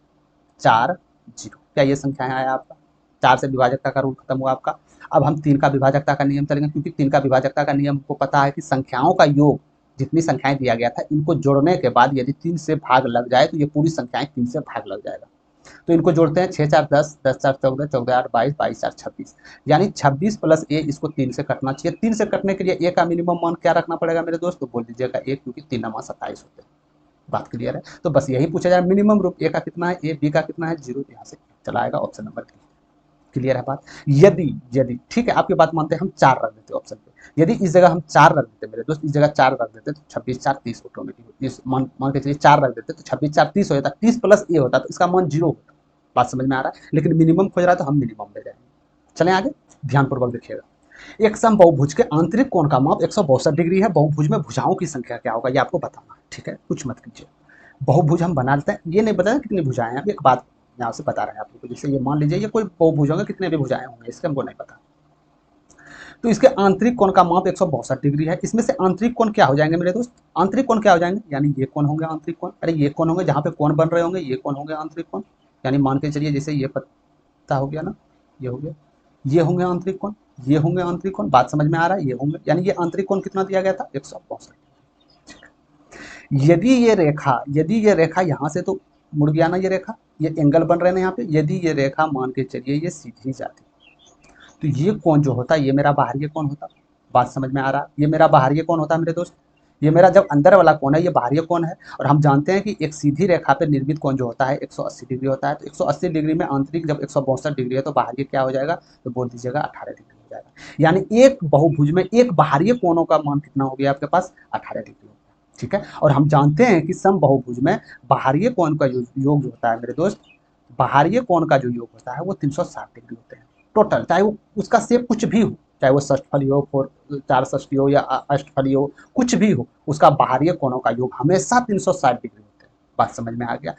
4 0। क्या ये संख्याएं आया आपका, 4 से विभाजकता का रूल खत्म हुआ आपका। अब हम 3 का विभाजकता का नियम चलेंगे, क्योंकि 3 का विभाजकता का नियम को पता है कि संख्याओं का योग, जितनी संख्याएं दिया गया था इनको जोड़ने के बाद यदि 3 से भाग लग जाए तो ये पूरी संख्याएं 3 से भाग लग जाएगा। तो इनको जोड़ते हैं, 6 4 10, 10 4 14, 14 8 22, 22 4 26, यानी 26 प्लस ए, इसको 3 से कटना चाहिए। 3 से कटने के लिए ए का मिनिमम मान क्या रखना पड़ेगा मेरे दोस्त, तो बोल दीजिएगा 1, क्योंकि 3 नमा 27 होते हैं। बात क्लियर है। तो बस यही पूछा जाए, मिनिमम रूप ए का कितना है, ए बी का कितना है, 0, यहाँ से चला आएगा ऑप्शन नंबर बी। क्लियर है बात। यदि यदि ठीक है, आपकी बात मानते हैं, हम 4 रख देते ऑप्शन पे। यदि इस जगह हम 4 रख देते मेरे दोस्त, इस जगह 4 रख देते तो 26 4 30 ऑटोमेटिक, मान के चलिए 4 रख देते तो 26 4 30 हो जाता, 30 प्लस ए होता तो इसका मान 0 होता। बात समझ में आ रहा है, लेकिन मिनिमम खोज रहा है तो हम मिनिमम ले जाएंगे। चलें आगे, ध्यानपूर्वक देखिएगा। एक सम बहुभुज के आंतरिक कोण का माप 162 डिग्री है। बहुभुज में भुजाओं की संख्या क्या होगा, ये आपको बताना है, ठीक है। कुछ मत कीजिए, बहुभुज हम बना लेते हैं। ये नहीं बताया कितनी भुजाएं हैं, एक बात यहाँ से बता रहे हैं आप लोग। जैसे ये मान लीजिए ये कोई बहुभुज होंगे, कितने भी भुजाएं होंगे इसके हमको नहीं पता। तो इसके आंतरिक कोण का माप 162 डिग्री है। इसमें से आंतरिक कोण क्या हो जाएंगे मेरे दोस्त, आंतरिक कोण क्या हो जाएंगे, यानी ये कोण होंगे आंतरिक कोण, अरे ये कोण होंगे जहाँ पे कोण बन रहे होंगे, ये कोण होंगे आंतरिक कोण। यानी मान के चलिए जैसे ये पत्ता हो गया ना, ये हो गया, ये होंगे आंतरिक कोण, ये होंगे आंतरिक कोण, बात समझ में आ रहा है, ये होंगे, यानी ये आंतरिक कोण कितना दिया गया था 162। यदि ये रेखा यहाँ से तो मुड़ गया ना, ये रेखा, ये एंगल बन रहे हैं यहाँ पे, यदि ये रेखा मान के चलिए ये सीधी जाती तो ये कोण जो होता है ये मेरा बाहरी कोण होता। बात समझ में आ रहा है, ये मेरा बाहरी कोण होता है मेरे दोस्त। ये मेरा जब अंदर वाला कोण है ये बाहरी कोण है, और हम जानते हैं कि एक सीधी रेखा पे निर्मित कोण जो होता है 180 डिग्री होता है। तो 180 डिग्री में आंतरिक जब 162 डिग्री है तो बाहरी क्या हो जाएगा, तो बोल दीजिएगा 18 डिग्री हो जाएगा। यानी एक बहुभुज में एक बाहरी कोणों का मान कितना हो गया आपके पास, 18 डिग्री हो गया, ठीक है। और हम जानते हैं कि सम बहुभुज में बाहरी कोण का योग जो होता है मेरे दोस्त, बाहरी कोण का जो योग होता है वो 360 डिग्री होते हैं टोटल, चाहे वो उसका शेप कुछ भी हो, चाहे वो षष्ठफली हो, चार षष्ठी हो या अष्टफली हो, कुछ भी हो, उसका बाहरी कोणों का योग हमेशा 360 डिग्री होते हैं। बात समझ में आ गया,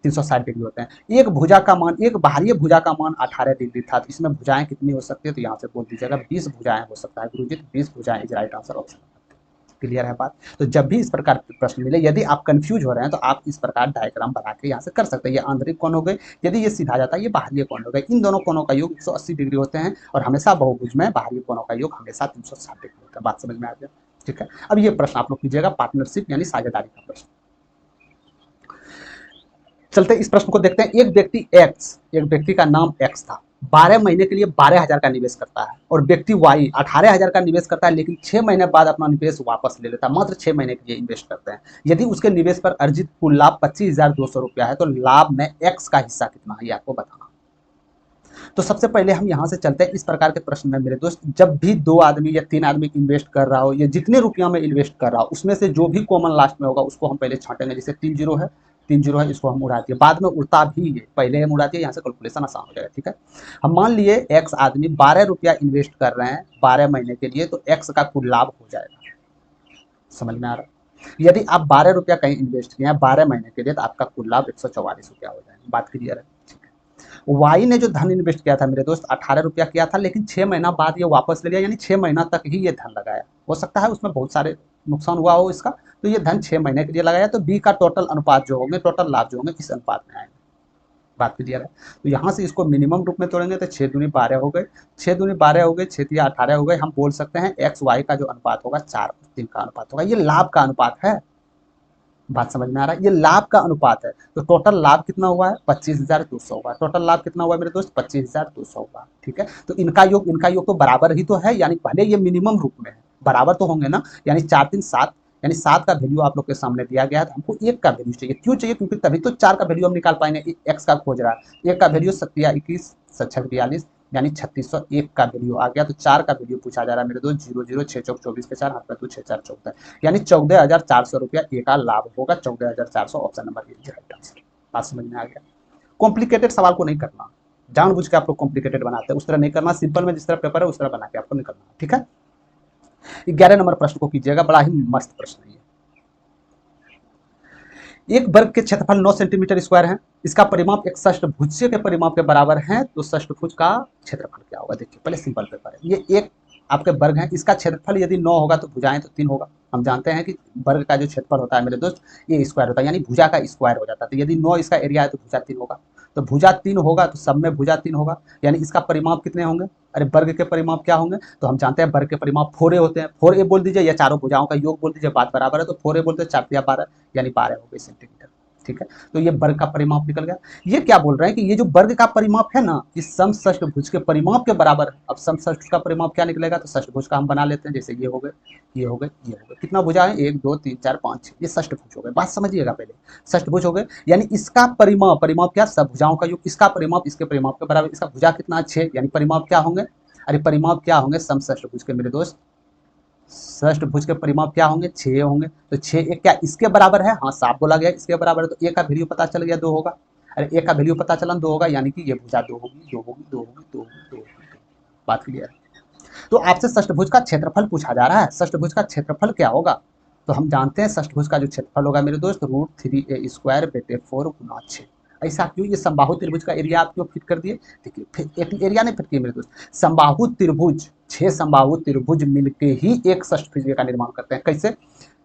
360 डिग्री होते हैं। एक भुजा का मान, एक बाहरी भुजा का मान 18 डिग्री था, तो इसमें भुजाएं कितनी हो सकती है, तो यहाँ से बोल दीजिएगा 20 भुजाएं हो सकता है गुरुजी, 20 भुजाएं is right answer option. Clear है बात। तो जब भी इस प्रकार के प्रश्न मिले, यदि आप कंफ्यूज हो रहे हैं तो आप इस प्रकार डायग्राम बना के यहाँ से कर सकते हैं। ये आंतरिक कोण हो गए, यदि ये सीधा जाता है ये बाहरी कोण हो गए। इन दोनों कोणों का योग 180 डिग्री होते हैं, और हमेशा बहुभुज में बाहरी कोणों का योग हमेशा 360 डिग्री होता है। बात समझ में आ गया, ठीक है। अब ये प्रश्न आप लोग कीजिएगा पार्टनरशिप यानी साझेदारी का प्रश्न। चलते इस प्रश्न को देखते हैं। एक व्यक्ति का नाम एक्स था, 12 महीने के लिए 12,000 का निवेश करता है, और व्यक्ति वाई 18,000 का निवेश करता है, लेकिन 6 महीने बाद अपना निवेश वापस ले लेता है। मात्र 6 महीने के लिए इन्वेस्ट करते हैं। यदि उसके निवेश पर अर्जित कुल लाभ 25,200 रुपया है तो लाभ में एक्स का हिस्सा कितना है, ये आपको बताना। तो सबसे पहले हम यहाँ से चलते हैं। इस प्रकार के प्रश्न में मेरे दोस्त, जब भी 2 आदमी या 3 आदमी इन्वेस्ट कर रहा हो, या जितने रुपया में इन्वेस्ट कर रहा हो, उसमें से जो भी कॉमन लास्ट में होगा उसको हम पहले छांटेंगे। जैसे 3 जीरो है, 3 जीरो है, इसको हम उड़ा दिए, बाद में उड़ता भी है, पहले हम उड़ा दिए, यहाँ से कैलकुलेशन आसान हो जाएगा, ठीक है। हम मान लिए एक्स आदमी 12 रुपया इन्वेस्ट कर रहे हैं 12 महीने के लिए, तो एक्स का कुल लाभ हो जाएगा। समझ में आ रहा है। यदि आप 12 रुपया कहीं इन्वेस्ट किए हैं 12 महीने के लिए, तो आपका कुल लाभ 144 रुपया हो जाएगा। बात क्लियर है, ठीक है। वाई ने जो धन इन्वेस्ट किया था मेरे दोस्त 18 रुपया किया था, लेकिन 6 महीना बाद ये वापस ले लिया, यानी 6 महीना तक ही ये धन लगाया। हो सकता है उसमें बहुत सारे नुकसान हुआ हो इसका, तो ये धन 6 महीने के लिए लगाया, तो बी का टोटल अनुपात जो होंगे, टोटल लाभ जो होंगे, इस अनुपात में आएंगे। बात क्लियर है। तो यहाँ से इसको मिनिमम रूप में तोड़ेंगे तो 6 दूनी 12 हो गए, 6 दूनी 12 हो गए, 6 तिया 18 हो गए। हम बोल सकते हैं एक्स वाई का जो अनुपात होगा 4:3 का अनुपात होगा। ये लाभ का अनुपात है। बात समझ में आ रहा है, ये लाभ का अनुपात है। तो टोटल लाभ कितना हुआ है, 25,200 हुआ। टोटल लाभ कितना हुआ मेरे दोस्त, 25,200 हुआ, ठीक है। तो इनका योग तो बराबर ही तो है, यानी पहले ये मिनिमम रूप में है, बराबर तो होंगे ना, यानी 4 3 7, यानी 7 का वैल्यू आप लोग के सामने दिया गया है, तो हमको 1 का वैल्यू चाहिए। क्यों चाहिए, क्योंकि तभी तो 4 का वैल्यू हम निकाल पाएंगे। एक्स का खोज रहा है, 1 का वैल्यू 7 21 7 42, यानी 3601 का वैल्यू आ गया। तो 4 का वैल्यू पूछा जा रहा है मेरे दोस्त, 0 0 6 चौक 24 के 4 हाथ में 2 6 4 14, यानी 14,400 रुपया ए का लाभ होगा। 14,400 option number A right answer. बात समझ में आ गया। कॉम्प्लिकेटेड सवाल को नहीं करना, जानबूझ के आप लोग कॉम्प्लिकेटेड बनाते हैं, उस तरह नहीं करना। सिंपल में जिस तरह पेपर है उस तरह बना के आपको निकलना है, ठीक है। 11 नंबर प्रश्न को कीजिएगा, बड़ा ही मस्त प्रश्न है। एक वर्ग के क्षेत्रफल 9 सेंटीमीटर स्क्वायर है, इसका परिमाप एक षष्ठभुज के परिमाप के बराबर है, तो षष्ठभुज का क्षेत्रफल क्या होगा। देखिए पहले सिंपल पेपर है, ये एक आपके वर्ग है, इसका क्षेत्रफल यदि 9 होगा तो भुजाएं तो 3 होगा। हम जानते हैं कि वर्ग का जो क्षेत्रफल होता है मेरे दोस्त ये स्क्वायर होता है, यानी भुजा का स्क्वायर हो जाता है। तो यदि 9 इसका एरिया है तो भुजा 3 होगा, तो भुजा 3 होगा तो सब में भुजा 3 होगा, यानी इसका परिमाप कितने होंगे, अरे वर्ग के परिमाप क्या होंगे, तो हम जानते हैं वर्ग के परिमाप 4a होते हैं। 4a बोल दीजिए या चारों भुजाओं का योग बोल दीजिए, बात बराबर है। तो 4a बोलते हैं 4 या 12, यानी 12 हो गए सेंटीमीटर, ठीक है। तो ये वर्ग का परिमाप निकल गया। ये क्या बोल रहे हैं कि ये जो वर्ग का परिमाप है ना, इस समषष्ठभुज के परिमाप के बराबर है। अब समषष्ठ का परिमाप क्या निकलेगा, तो षष्ठभुज का हम बना लेते हैं। जैसे ये हो गए, ये हो गए, ये हो गए, कितना भुजा है, 1 2 3 4 5 6, ये षष्ठभुज हो गए। बात समझिएगा पहले, षष्ठभुज हो गए, यानी इसका परिमाप क्या, सब भुजाओं का योग, इसका परिमाप इसके परिमाप के बराबर। इसका भुजा कितना 6, यानी परिमाप क्या होंगे, अरे परिमाप क्या होंगे समषष्ठभुज के मेरे दोस्त, षष्ठभुज के परिमाप क्या होंगे 6 होंगे। तो 6 एक क्या इसके बराबर है, हाँ साफ बोला गया इसके बराबर है। तो ए का वैल्यू पता चल गया 2 होगा, अरे ए का वैल्यू पता चला 2 होगा, यानी कि ये भुजा 2 होगी 2 होगी 2 होगी 2 होगी 2 होगी। बात क्लियर है। तो आपसे षष्ठभुज का क्षेत्रफल पूछा जा रहा है, षष्ठभुज का क्षेत्रफल क्या होगा, तो हम जानते हैं षष्ठभुज का जो क्षेत्रफल होगा मेरे दोस्त √3a² बटे 4 गुना 6। ऐसा क्यों? ये समबाहु त्रिभुज का एरिया आप क्यों फिट कर दिए? देखिए फिर एक एरिया नहीं फिट किए मेरे दोस्त, समबाहु त्रिभुज, 6 समबाहु त्रिभुज मिलके ही एक षष्ठभुज का निर्माण करते हैं। कैसे?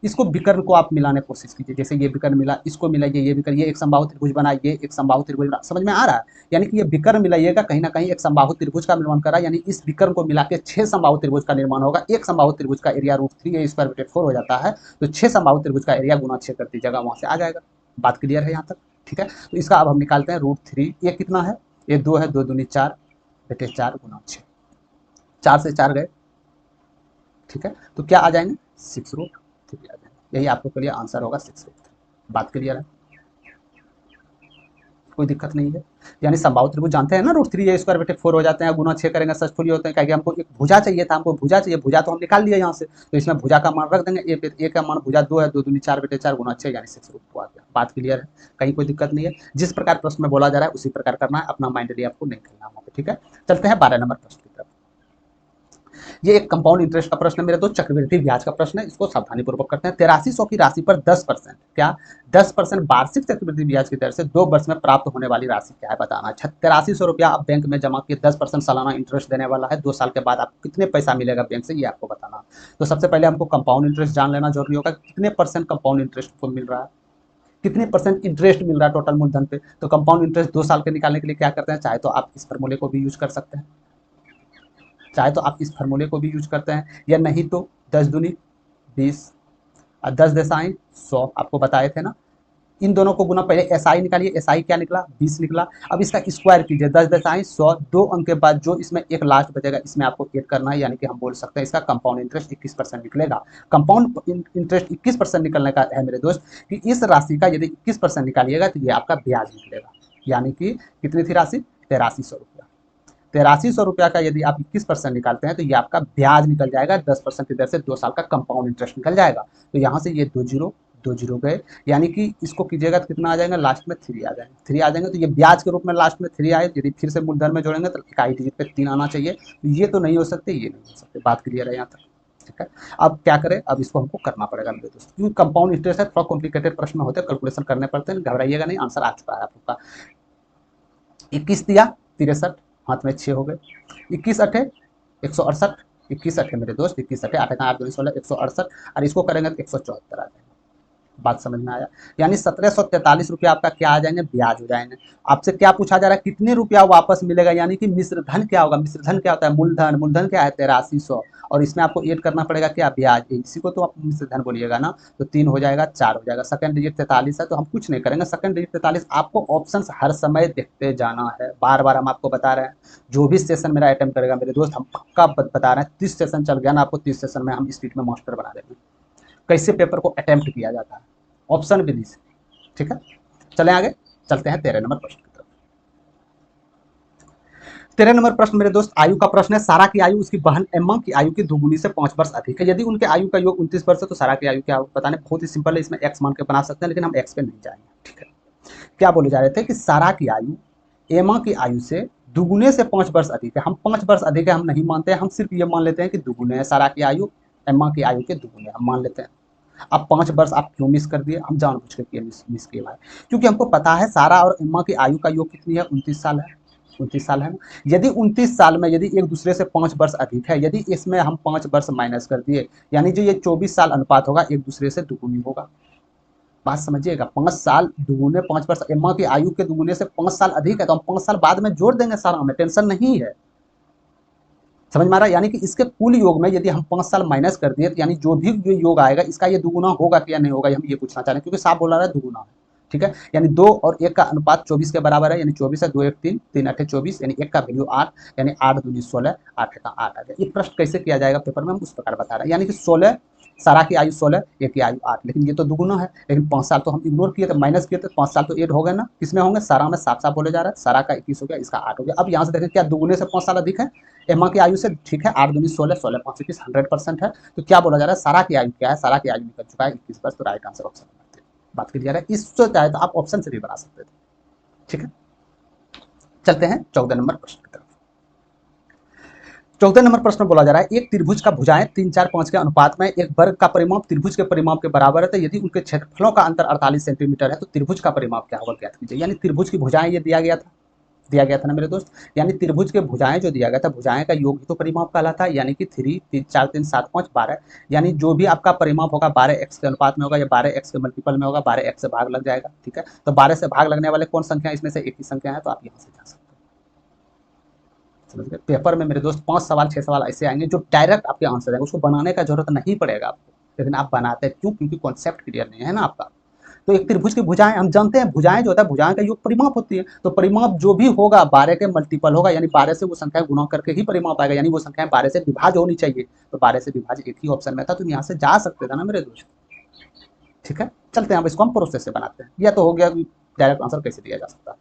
इसको विकर्ण को आप मिलाने की कोशिश कीजिए, जैसे ये विकर्ण मिला, इसको मिलाइए, ये विकर्ण, ये एक समबाहु त्रिभुज बना, ये एक समबाहु त्रिभुज बना, समझ में आ रहा है? यानी कि ये विकर्ण मिलाइएगा, कहीं ना कहीं एक समबाहु त्रिभुज का निर्माण करा, यानी इस विकर्ण को मिला के 6 समबाहु त्रिभुज का निर्माण होगा। एक समबाहु त्रिभुज का एरिया √3a² हो जाता है, तो 6 समबाहु त्रिभुज का एरिया गुना 6 कर दीजिएगा, वहां से आ जाएगा। बात क्लियर है यहाँ तक? ठीक है, तो इसका अब हम निकालते हैं √3, ये कितना है? ये 2 है, 2 दूनी 4 बटे 4 गुना 6, 4 से 4 गए, ठीक है, तो क्या आ जाएंगे? 6√3 आ जाएंगे। यही आपको के लिए आंसर होगा 6√3। बात क्लियर है? कोई दिक्कत नहीं है। यानी समबाहु त्रिभुज जानते हैं ना, √3a² हो जाते हैं, गुना 6 करेंगे षष्ठभुज होते हैं, क्या हमको एक भुजा चाहिए था, हमको भुजा चाहिए, भुजा तो हम निकाल लिया यहाँ से, तो इसमें भुजा का मान रख देंगे, ए का मान भुजा 2 है, 2 दूनी 4 बटे 4 गुना 6 यानी 6√2 आ गया। बात क्लियर है? कहीं कोई दिक्कत नहीं है। जिस प्रकार प्रश्न में बोला जा रहा है उसी प्रकार करना है, अपना माइंड आपको नहीं करना है। ठीक है, चलते हैं 12 नंबर प्रश्न की तरफ। ये एक कंपाउंड इंटरेस्ट का प्रश्न है मेरे दोस्त, चक्रवृद्धि ब्याज का प्रश्न है, इसको सावधानी पूर्वक करते हैं। 8300 की राशि पर 10%, क्या 10% वार्षिक चक्रवृद्धि ब्याज की दर से 2 वर्ष में प्राप्त होने वाली राशि क्या है बताना। 8300 रुपया आप बैंक में जमा किए, 10% सालाना इंटरेस्ट देने वाला है, 2 साल के बाद आपको कितने पैसा मिलेगा बैंक से, ये आपको बताना। तो सबसे पहले हमको कंपाउंड इंटरेस्ट जान लेना जरूरी होगा, कितने परसेंट कंपाउंड इंटरेस्ट को मिल रहा है, कितने परसेंट इंटरेस्ट मिल रहा है टोटल मूलधन पे। तो कंपाउंड इंटरेस्ट 2 साल के निकालने के लिए क्या करते हैं, चाहे तो आप इस फॉर्मूले को भी यूज कर सकते हैं, चाहे तो आप इस फार्मूले को भी यूज करते हैं, या नहीं तो 10 दूनी 20 और 10 दशाएं 100 आपको बताए थे ना। इन दोनों को गुना, पहले एसआई निकालिए, एसआई क्या निकला 20 निकला। अब इसका स्क्वायर कीजिए, 10 दशाएं 100, 2 अंक के बाद जो इसमें एक लास्ट बचेगा इसमें आपको ऐड करना है, यानी कि हम बोल सकते हैं इसका कंपाउंड इंटरेस्ट 21% निकलेगा। कंपाउंड इंटरेस्ट 21% निकलने का है मेरे दोस्त कि इस राशि का यदि 21% निकालिएगा तो ये आपका ब्याज निकलेगा, यानी कि कितनी थी राशि? 8300 रुपया। 8300 रुपया का यदि आप 21% निकालते हैं तो ये आपका ब्याज निकल जाएगा, 10% की दर से 2 साल का कंपाउंड इंटरेस्ट निकल जाएगा। तो यहाँ से ये 2 जीरो गए, यानी कि इसको कीजिएगा तो कितना आ जाएगा, लास्ट में 3 आ जाएंगे, 3 आ जाएंगे, तो ये ब्याज के रूप में लास्ट में 3 आए। यदि फिर से मूलधन में जोड़ेंगे तो इकाई डिजिट पे 3 आना चाहिए, तो ये तो नहीं हो सकते, ये नहीं हो सकते। बात क्लियर है यहाँ तक? ठीक है, अब क्या करें, अब इसको हमको करना पड़ेगा मेरे दोस्त, क्योंकि कंपाउंड इंटरेस्ट है, थोड़ा कॉम्प्लिकेटेड प्रश्न होते हैं, कैलकुलेशन करने पड़ते हैं, घबराइएगा नहीं, आंसर आ चुका है आपका। 21 दिया 63, हाथ में 6 हो गए, 21 अठे 168, 21 अठे मेरे दोस्त, 21 अठे 8 8 2 16 168, और इसको करेंगे तो 174 आ जाएगा। बात समझ में आया? यानी 1743 रुपया आपका क्या आ जाएंगे, ब्याज हो जाएंगे। आपसे क्या पूछा जा रहा है, कितने रुपया वापस मिलेगा, यानी कि मिश्र धन क्या होगा। मिश्र धन क्या होता है, मूलधन, मूलधन क्या है 8300, और इसमें आपको ऐड करना पड़ेगा क्या, ब्याज, इसी को तो आप मिश्र धन बोलिएगा ना। तो 3 हो जाएगा, 4 हो जाएगा, सेकंड डिजिट 43 है, तो हम कुछ नहीं करेंगे, सेकंड डिजिट 43। आपको ऑप्शन हर समय देखते जाना है, बार बार हम आपको बता रहे हैं। जो भी सेशन मेरा अटेम्प्ट करेगा मेरे दोस्त, हम पक्का बता रहे हैं, 30 सेशन चल गया ना आपको, 30 सेशन में हम स्पीड में मास्टर बना देंगे कैसे पेपर को अटेम्प्ट किया जाता है, ऑप्शन विधि से। ठीक है, चले आगे, चलते हैं 13 नंबर प्रश्न की तरफ। 13 नंबर प्रश्न मेरे दोस्त आयु का प्रश्न है। सारा की आयु उसकी बहन एम्मा की आयु की दुगुनी से 5 वर्ष अधिक है। यदि उनके आयु का योग 29 वर्ष है तो सारा की आयु क्या होगा बताने। बहुत ही सिंपल है, इसमें एक्स मान के बना सकते हैं, लेकिन हम एक्स पे नहीं जाएंगे। ठीक है, क्या बोले जा रहे थे कि सारा की आयु एम्मा की आयु से दुगुने से 5 वर्ष अधिक है। हम 5 वर्ष अधिक है हम नहीं मानते हैं, हम सिर्फ ये मान लेते हैं कि दुगुने है, सारा की आयु एम्मा की आयु के दुगुने हम मान लेते हैं। अब 5 वर्ष आप क्यों मिस कर दिए, हम जानबूझ के किए मिस किए भाई, क्योंकि हमको पता है सारा और एम्मा की आयु का योग कितनी है, 29 साल है, 29 साल है ना। यदि 29 साल में यदि एक दूसरे से 5 वर्ष अधिक है, यदि इसमें हम 5 वर्ष माइनस कर दिए, यानी जो ये 24 साल अनुपात होगा एक दूसरे से दुगुनी होगा। बात समझिएगा, 5 साल दुगुने 5 वर्ष, एम्मा की आयु के दुगुने से 5 साल अधिक है, तो हम 5 साल बाद में जोड़ देंगे सारा में, टेंशन नहीं है। समझ में आ रहा है? यानी कि इसके कुल योग में यदि हम 5 साल माइनस कर दिए, तो यानी जो भी ये योग आएगा इसका ये दुगुना होगा कि या नहीं होगा, हम ये पूछना चाह रहे हैं, क्योंकि साफ बोला रहा है दुगुना है। ठीक है, यानी 2 और 1 का अनुपात 24 के बराबर है, यानी 24 है, 2 1 3 3 8 24, यानी 1 का वैल्यू 8, यानी 8 दूनी 16, 8 का 8 आ गया। ये प्रश्न कैसे किया जाएगा पेपर में हम उस प्रकार बता रहे हैं, यानी कि 16 सारा की आयु 16, एक की आयु 8, लेकिन ये तो दुगुना है, लेकिन 5 साल तो हम इग्नोर किए थे, माइनस किए थे, 5 साल तो ऐड हो गए ना, किसमें होंगे, सारा में साफ साफ बोले जा रहा है, सारा का 21 हो गया, इसका 8 हो गया। अब यहाँ से देखें क्या दुगुने से 5 साल अधिक है एम्मा की आयु से, ठीक है, 8 दूनी 16, 16 5 21, 100% है। तो क्या बोला जा रहा है, सारा की आयु क्या है, सारा की आयु निकल चुका है 21 वर्ष, तो राइट आंसर ऑप्शन बनाते हैं। बात क्लियर है? इससे चाहे तो आप ऑप्शन से भी बना सकते थे। ठीक है, चलते हैं 14 नंबर प्रश्न की तरफ। 14 नंबर प्रश्न बोला जा रहा है, एक त्रिभुज का भुजाएं 3, 4, 5 के अनुपात में एक वर्ग का परिमाप त्रिभुज के परिमाप के बराबर है, तो यदि उनके क्षेत्रफलों का अंतर 48 सेंटीमीटर है तो त्रिभुज का परिमाप क्या होगा ज्ञात कीजिए। यानी त्रिभुज की भुजाएं ये दिया गया था ना मेरे दोस्त। यानी त्रिभुज के भुजाएं जो दिया गया था, भुजाएं का योग ही तो परिमाप कहलाता है। यानी कि 3, 3, 4, 3, 7, 5, 12, यानी जो भी आपका परिमाप होगा 12x के अनुपात में होगा या 12x के मल्टीपल में होगा, 12x से भाग लग जाएगा। ठीक है, तो 12 से भाग लगने वाले कौन संख्या इसमें से एक ही संख्या है, तो आप यहाँ से जा सकते हैं। समझ गए। पेपर में मेरे दोस्त 5 सवाल 6 सवाल ऐसे आएंगे जो डायरेक्ट आपके आंसर आएंगे, उसको बनाने का जरूरत नहीं पड़ेगा आपको, लेकिन आप बनाते हैं क्यों? क्योंकि कॉन्सेप्ट क्लियर नहीं है ना आपका। तो एक त्रिभुज की भुजाएं हम जानते हैं, भुजाएं जो होता है भुजाएं का योग परिमाप होती है, तो परिमाप जो भी होगा 12 के मल्टीपल होगा, यानी 12 से वो संख्या गुणा करके ही परिमाप आएगा, यानी वो संख्या 12 से विभाज्य होनी चाहिए। तो 12 से विभाज्य एक ही ऑप्शन में था, तुम यहाँ से जा सकते थे ना मेरे दोस्त। ठीक है, चलते हैं अब इसको हम प्रोसेस से बनाते हैं। यह तो हो गया डायरेक्ट आंसर कैसे दिया जा सकता है।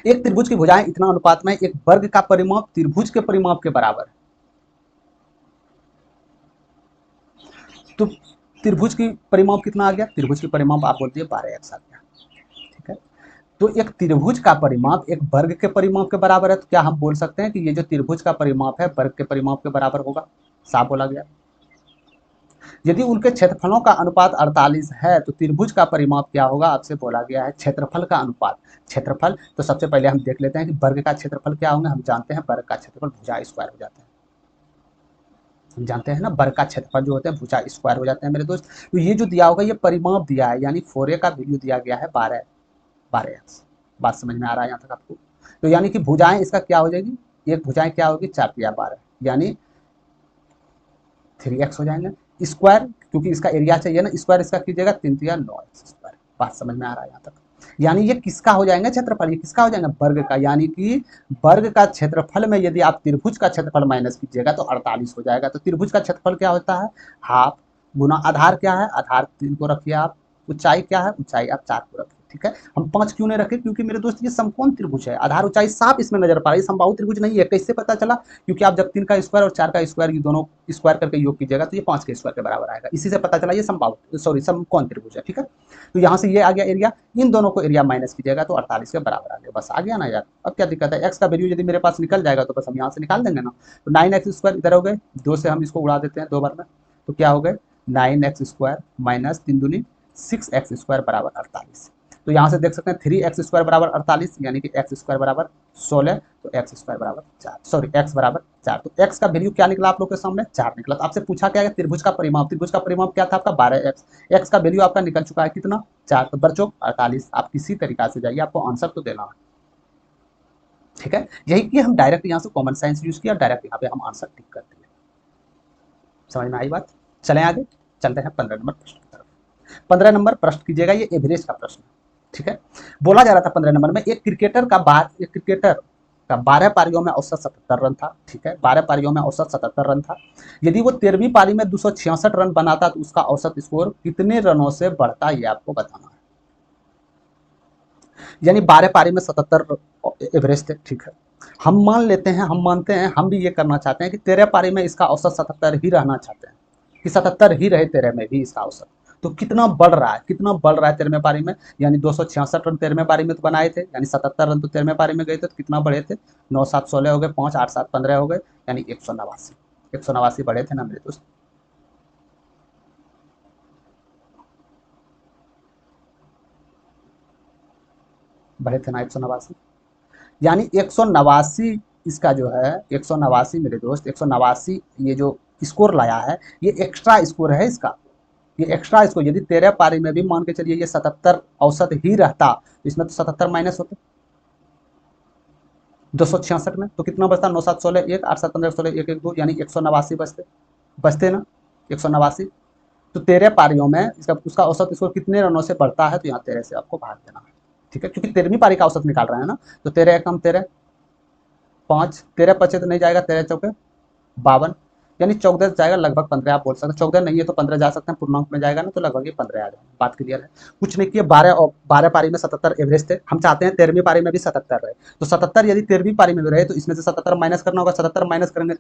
एक त्रिभुज की भुजाएं इतना अनुपात में एक वर्ग का परिमाप त्रिभुज के परिमाप के बराबर है। तो त्रिभुज की परिमाप कितना आ गया? त्रिभुज की परिमाप आप बोलते हैं 12x आ गया। ठीक है, तो एक त्रिभुज का परिमाप एक वर्ग के परिमाप के बराबर है, तो क्या हम बोल सकते हैं कि ये जो त्रिभुज का परिमाप है वर्ग के परिमाप के बराबर होगा? साफ बोला गया। यदि उनके क्षेत्रफलों का अनुपात 48 है तो त्रिभुज का परिमाप क्या होगा? आपसे बोला गया है क्षेत्रफल का अनुपात। क्षेत्रफल तो सबसे पहले हम देख लेते हैं कि वर्ग का क्षेत्रफल क्या होंगे। हम जानते हैं वर्ग का क्षेत्रफल भुजा स्क्वायर हो जाता है। हम जानते हैं ना, वर्ग का क्षेत्रफल जो होते हैं भुजा स्क्वायर हो जाते हैं मेरे दोस्त। तो ये जो दिया होगा ये परिमाप दिया है, यानी 4a का वैल्यू दिया गया है 12x। बात समझ में आ रहा है यहाँ तक आपको? तो यानी कि भुजाएं इसका क्या हो जाएगी? एक भुजाएं क्या होगी? 4 या 12, यानी 3x हो जाएंगे। स्क्वायर क्योंकि इसका एरिया चाहिए ना, स्क्वायर इसका कीजिएगा 3 या 9x स्क्वायर। बात समझ में आ रहा है यहाँ तक? यानी ये किसका हो जाएगा क्षेत्रफल? ये किसका हो जाएगा? वर्ग का। यानी कि वर्ग का क्षेत्रफल में यदि आप त्रिभुज का क्षेत्रफल माइनस कीजिएगा तो 48 हो जाएगा। तो त्रिभुज का क्षेत्रफल क्या होता है? हाफ गुना आधार क्या है? आधार 3 को रखिए आप। ऊंचाई क्या है? ऊंचाई आप 4 को रखिए। ठीक है, हम 5 क्यों नहीं रखे? क्योंकि मेरे दोस्त ये समकोण त्रिभुज है, आधार ऊंचाई साफ इसमें नजर पा रही है, समबाहु त्रिभुज नहीं है। कैसे पता चला? क्योंकि आप जब 3 का स्क्वायर और 4 का स्क्वायर ये दोनों स्क्वायर करके योग कीजिएगा तो ये 5 के स्क्वायर के बराबर आएगा। इसी से पता चला ये समकोण त्रिभुज है। ठीक है, तो यहाँ से ये आ गया एरिया, इन दोनों को एरिया माइनस कीजिएगा तो 48 के बराबर आ गया। बस आ गया ना यार, अब क्या दिक्कत है? एक्स का वैल्यू यदि मेरे पास निकल जाएगा तो बस हम यहाँ से निकाल देंगे ना। तो 9x² इधर हो गए, 2 से हम इसको उड़ा देते हैं 2 बार में, तो क्या हो गए 9x² माइनस 3 दूनी 6x² बराबर 48। तो यहाँ से देख सकते हैं 3x² बराबर 48, यानी कि x² बराबर 16, तो x² बराबर 4, सॉरी x बराबर 4। तो x का वैल्यू क्या निकला आप लोग के सामने? 4 निकला। तो आपसे पूछा क्या है? त्रिभुज का परिमाप। त्रिभुज का परिमाप क्या था आपका? 12x। x का वैल्यू आपका निकल चुका है कितना? 4। तो बच्चों 48। आप किसी तरीका से जाइए, आपको आंसर तो देना है। ठीक है, यही कि हम डायरेक्ट यहाँ से कॉमन साइंस यूज किया, डायरेक्ट यहाँ पे हम आंसर टिक कर दिए। समझ में आई बात? चलें आगे, चलते हैं 15 नंबर प्रश्न की तरफ। 15 नंबर प्रश्न कीजिएगा, ये एवरेज का प्रश्न। ठीक है, बोला जा रहा था 15 नंबर में एक क्रिकेटर का 12 पारियों में औसत 77 रन था। ठीक है, 12 पारियों में औसत 77 रन था। यदि वो 13वीं पारी में 266 रन बनाता तो उसका औसत स्कोर कितने रनों से बढ़ता, ये आपको बताना है। यानी 12 पारी में 77 एवरेज थे। ठीक है, हम मान लेते हैं, हम मानते हैं, हम भी ये करना चाहते हैं कि 13 पारी में इसका औसत 77 ही रहना चाहते हैं, कि 77 ही रहे 13 में भी इसका औसत। तो कितना बढ़ रहा है? कितना बढ़ रहा है 13वें पारी में? यानी 266 रन 13वें पारी में तो बनाए थे, यानी 77 रन तो 13वें पारी में गए थे, तो कितना बढ़े थे? 9, 7, 16 हो गए, 5, 8, 7, 15 हो गए, यानी 189 बढ़े थे ना मेरे दोस्त। बढ़े थे ना 189, यानी 189 इसका जो है 189 मेरे दोस्त, 189 ये जो स्कोर लाया है ये एक्स्ट्रा स्कोर है इसका। ये एक्स्ट्रा स्कोर यदि 13 पारी में भी मान के चलिए ये 77 औसत ही रहता तो इसमें तो 77 माइनस होते 266 में, तो कितना बचता? 9, 7, 16, 1, 8, 7, 15, 16, 1, 1, 2, यानी 189 बचते ना 189। तो 13 पारियों में इसका उसका औसत स्कोर कितने रनों से बढ़ता है? तो यहाँ 13 से आपको भाग देना है। ठीक है, क्योंकि 13वीं पारी का औसत निकाल रहे हैं ना, तो 13 एकम 13, 5, 13 पचे तो नहीं जाएगा, 13 चौके 52, यानी 14 जाएगा, लगभग 15 आप बोल सकते हैं। 14 नहीं है तो 15 जा सकते हैं, पूर्णांक में जाएगा ना, तो लगभग ये 15 आ जाएगा। बात क्लियर है? कुछ नहीं किया, 12 पारी में 77 एवरेज थे, हम चाहते हैं 13वीं पारी में भी 77 रहे। तो 77 यदि 13वीं पारी में भी रहे तो इसमें से 77 माइनस करना होगा, 77 माइनस करेंगे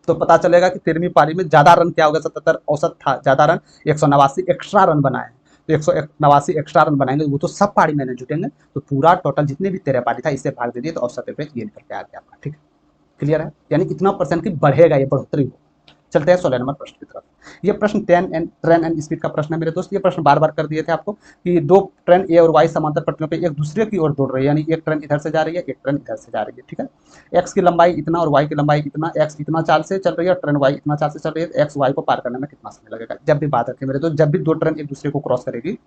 तो पता चलेगा कि 13वीं पारी में ज्यादा रन क्या होगा? 77 औसत था, ज्यादा रन 189 एक्स्ट्रा रन बनाए, तो 189 एक्स्ट्रा रन बनाएंगे, वो तो सब पारी में नहीं जुटेंगे, तो पूरा टोटल जितने भी 13 पारी था इससे भाग दे दिए, तो औसत एवरेज ये निकल के आ गया आपका। ठीक है, क्लियर है, यानी इतना परसेंट की बढ़ेगा, ये बढ़ोतरी हो। चलते हैं 16 नंबर प्रश्न की तरफ। ये प्रश्न ट्रेन एंड स्पीड का प्रश्न है मेरे दोस्त। ये प्रश्न बार बार कर दिए थे आपको कि दो ट्रेन ए और वाई समांतर पटरियों पे एक दूसरे की ओर दौड़ रही है, यानी एक ट्रेन इधर से जा रही है, एक ट्रेन इधर से जा रही है, ठीक है। एक्स की लंबाई इतना और वाई की लंबाई इतना, एक्स इतना चाल से चल रही है और ट्रेन वाई इतना चाल से चल रही है, एक्स वाई को पार करने में कितना समय लगेगा। जब भी बात रखें मेरे दोस्त, जब भी दो ट्रेन एक दूसरे को क्रॉस करेगी,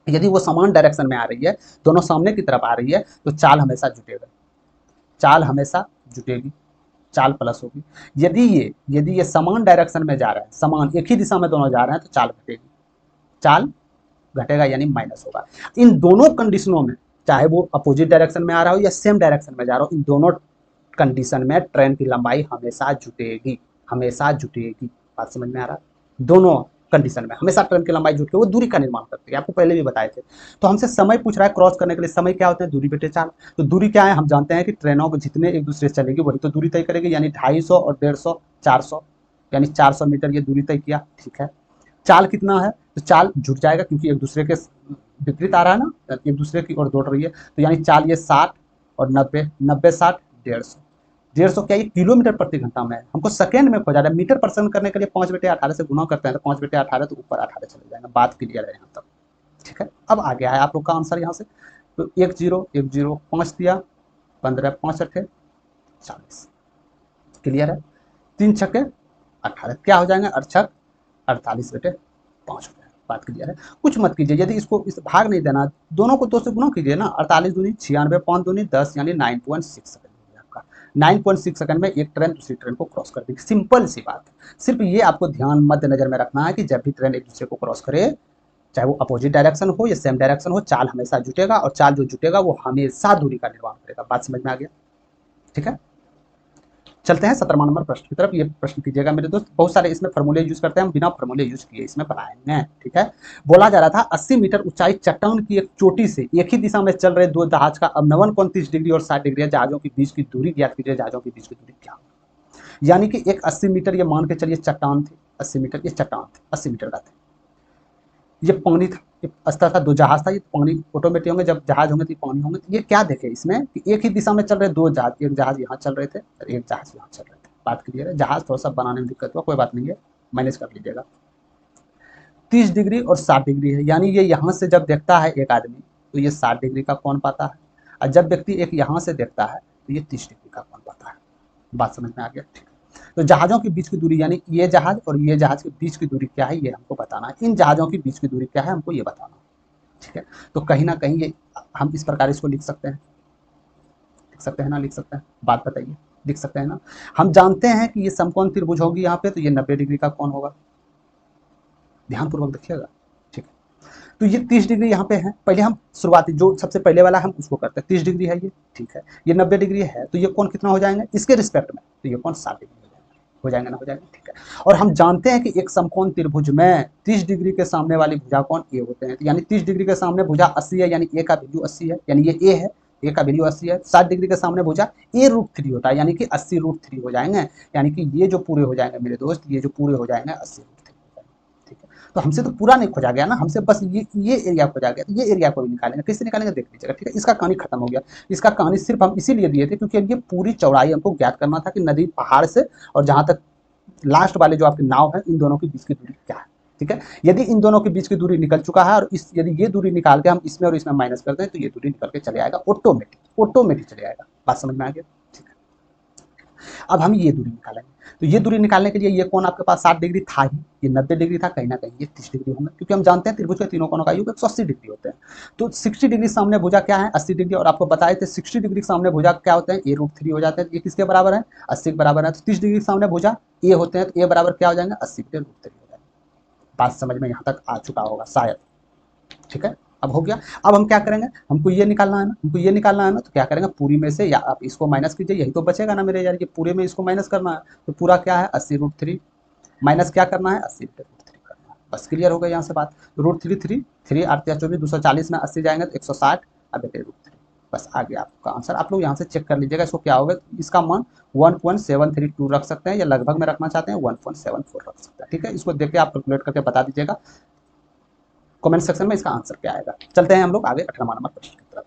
यदि वो समान डायरेक्शन में आ रही है, दोनों सामने की तरफ आ रही है, तो चाल हमेशा जुटेगा, चाल हमेशा जुटेगी, चाल प्लस होगी। यदि ये समान डायरेक्शन में जा रहा है, समान एक ही दिशा में दोनों जा रहे हैं, तो चाल घटेगी, चाल घटेगा यानी माइनस होगा। इन दोनों कंडीशनों में, चाहे वो अपोजिट डायरेक्शन में आ रहा हो या सेम डायरेक्शन में जा रहा हो, इन दोनों कंडीशन में ट्रेन की लंबाई हमेशा जुटेगी, हमेशा जुटेगी। बात समझ में आ रहा है? दोनों कंडीशन में हमेशा ट्रेन की लंबाई जुट के वो दूरी का निर्माण करती है, आपको पहले भी बताए थे। तो हमसे समय पूछ रहा है क्रॉस करने के लिए, समय क्या होता है? दूरी बटे चाल। तो दूरी क्या है? हम जानते हैं कि ट्रेनों को जितने एक दूसरे से चलेगी वही तो दूरी तय करेगी, यानी 250 और 150 400, यानी 400 मीटर ये दूरी तय किया, ठीक है। चाल कितना है? तो चाल जुट जाएगा क्योंकि एक दूसरे के विपरीत आ रहा है ना, एक दूसरे की ओर दौड़ रही है, तो यानी चाल ये 60 और 90, 90 60 150, 150 क्या, ये किलोमीटर प्रति घंटा में है, हमको सेकंड में खोजा रहा है। मीटर परसेंट करने के लिए 5/18 से गुना करते हैं, तो 5/18 तो ऊपर 18 चले जाएंगे। बात क्लियर है यहाँ तक, ठीक है। अब आ गया है आप लोग का आंसर यहाँ से, तो 10 5 दिया, 15 5 अट्ठे 40, क्लियर है। 3 छक्के 18, क्या हो जाएंगे? 8 48/5 हो जाएगा। बात क्लियर है। कुछ मत कीजिए, यदि इसको इस भाग नहीं देना, दोनों को 2 से गुना कीजिए ना, 48 दूनी 96, 5 दूनी 10, यानी 9.6 सेकंड हो गया आपका। 9.6 सेकंड में एक ट्रेन दूसरी ट्रेन को क्रॉस कर देगी, सिंपल सी बात है। सिर्फ ये आपको ध्यान मध्य नजर में रखना है कि जब भी ट्रेन एक दूसरे को क्रॉस करे, चाहे वो अपोजिट डायरेक्शन हो या सेम डायरेक्शन हो, चाल हमेशा जुटेगा, और चाल जो जुटेगा वो हमेशा दूरी का निर्माण करेगा। बात समझ में आ गया, ठीक है। चलते हैं 17वां नंबर प्रश्न की तरफ। ये प्रश्न कीजिएगा मेरे दोस्त, बहुत सारे इसमें फॉर्मूले यूज करते हैं, हम बिना फॉर्मूले यूज किए इसमें बनाएंगे, ठीक है। बोला जा रहा था 80 मीटर ऊंचाई चट्टान की एक चोटी से एक ही दिशा में चल रहे दो जहाज का अवनवन कोण 30 डिग्री और 60 डिग्री है, जहाजों के बीच की दूरी ज्ञात कीजिए। जहाजों के बीच की दूरी क्या? यानी कि एक 80 मीटर, ये मान के चलिए चट्टान थी, 80 मीटर ये चट्टान थी, 80 मीटर का था, ये पानी था, ये अस्तर था, दो जहाज था, ये पानी ऑटोमेटिक होंगे, जब जहाज होंगे तो पानी होंगे। तो ये क्या देखे इसमें कि एक ही दिशा में चल रहे दो जहाज, एक जहाज यहाँ चल रहे थे और एक जहाज यहाँ चल रहे थे। बात क्लियर है। जहाज थोड़ा सा बनाने में दिक्कत हुआ, कोई बात नहीं है, मैनेज कर लीजिएगा। 30 डिग्री और 60 डिग्री है, यानी ये यहाँ से जब देखता है एक आदमी, तो ये 60 डिग्री का कोण पाता है, और जब व्यक्ति एक यहाँ से देखता है तो ये 30 डिग्री का कोण पाता है। बात समझ में आ गया, ठीक है। तो जहाजों के बीच की दूरी, यानी ये जहाज और ये जहाज के बीच की दूरी क्या है, ये हमको बताना है। इन जहाजों के बीच की दूरी क्या है, हमको ये बताना है, ठीक है। तो कहीं ना कहीं ये हम इस प्रकार इसको लिख सकते हैं, लिख सकते हैं ना, लिख सकते हैं, बात बताइए, लिख सकते हैं ना। हम जानते हैं कि ये समकोण त्रिभुज होगी यहाँ पे, तो ये 90 डिग्री का कोण होगा, ध्यानपूर्वक देखिएगा, ठीक है। तो ये 30 डिग्री यहाँ पे है, पहले हम शुरुआती जो सबसे पहले वाला हम उसको करते हैं। 30 डिग्री है ये, ठीक है। ये 90 डिग्री है, तो ये कोण कितना हो जाएंगे इसके रिस्पेक्ट में? तो ये कोण 60 डिग्री हो जाएंगे ना, हो जाएंगे, ठीक है। और हम जानते हैं कि एक समकोण त्रिभुज में 30 डिग्री के सामने वाली भुजा कोण ए होते हैं, तो यानी 30 डिग्री के सामने भुजा 80 है, यानी ए का वैल्यू 80 है, यानी ये ए है, ए का वैल्यू 80 है। 60 डिग्री के सामने भुजा a√3 होता है, यानी कि 80√3 हो जाएंगे, यानी कि ये जो पूरे हो जाएंगे मेरे दोस्त, ये जो पूरे हो जाएंगे 80√3 हो जाएंगे, ठीक है। तो हमसे तो पूरा नहीं खोजा गया ना, हमसे बस ये एरिया खोजा गया, तो ये एरिया को भी निकालेंगे। कैसे निकालेंगे देख लीजिएगा, ठीक है। इसका कहानी खत्म हो गया। इसका कहानी सिर्फ हम इसीलिए दिए थे क्योंकि ये पूरी चौड़ाई हमको ज्ञात करना था कि नदी पहाड़ से और जहां तक लास्ट वाले जो आपके नाव है, इन दोनों की बीच की दूरी क्या है, ठीक है। यदि इन दोनों के बीच की दूरी निकल चुका है और यदि ये दूरी निकाल के हम इसमें और इसमें माइनस करते हैं, तो ये दूरी निकल के चले आएगा, ऑटोमेटिक चले आएगा। बात समझ में आ गया, ठीक है। अब हम ये दूरी निकालेंगे, तो ये दूरी निकालने के लिए ये कोण आपके पास 60 डिग्री था ही, ये 90 डिग्री था, कहीं ना कहीं ये 30 डिग्री होंगे, क्योंकि हम जानते हैं त्रिभुज के तीनों कोणों का योग 180 डिग्री होते हैं। तो 60 डिग्री सामने भुजा क्या है? 80 डिग्री, और आपको बताए थे 60 डिग्री सामने भुजा क्या होते हैं? a√3 हो जाते हैं। ये किसके बराबर है? 80 के बराबर है। तो 30 डिग्री सामने भुजा ए होते हैं, तो ए बराबर क्या हो जाएंगे? 80/√3 हो जाएंगे। बात समझ में यहाँ तक आ चुका होगा शायद, ठीक है। अब हो गया। अब हम क्या करेंगे, हमको ये निकालना है ना, हमको ये निकालना है ना, तो क्या करेंगे, पूरी में से या आप इसको माइनस कीजिए, यही तो बचेगा ना मेरे यार, ये पूरे में इसको माइनस करना है, तो पूरा क्या है 80√3 माइनस क्या करना है 80/√3 करना है। बस क्लियर हो गया यहाँ से बात। √3 3 3 8 24 240 में 80 जाएंगे तो 160 √3, बस आ गया आपका आंसर। आप लोग यहाँ से चेक कर लीजिएगा इसको क्या होगा। इसका मान 1.732 रख सकते हैं, या लगभग में रखना चाहते हैं 1.74 रख सकते हैं, ठीक है। इसको देख के आप कैलकुलेट करके बता दीजिएगा कमेंट सेक्शन में इसका आंसर क्या आएगा। चलते हैं हम लोग आगे 18वां नंबर प्रश्न की तरफ।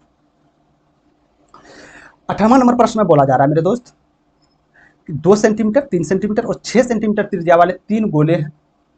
18वां नंबर प्रश्न में बोला जा रहा है मेरे दोस्त 2 सेंटीमीटर, 3 सेंटीमीटर और 6 सेंटीमीटर त्रिज्या वाले 3 गोले हैं।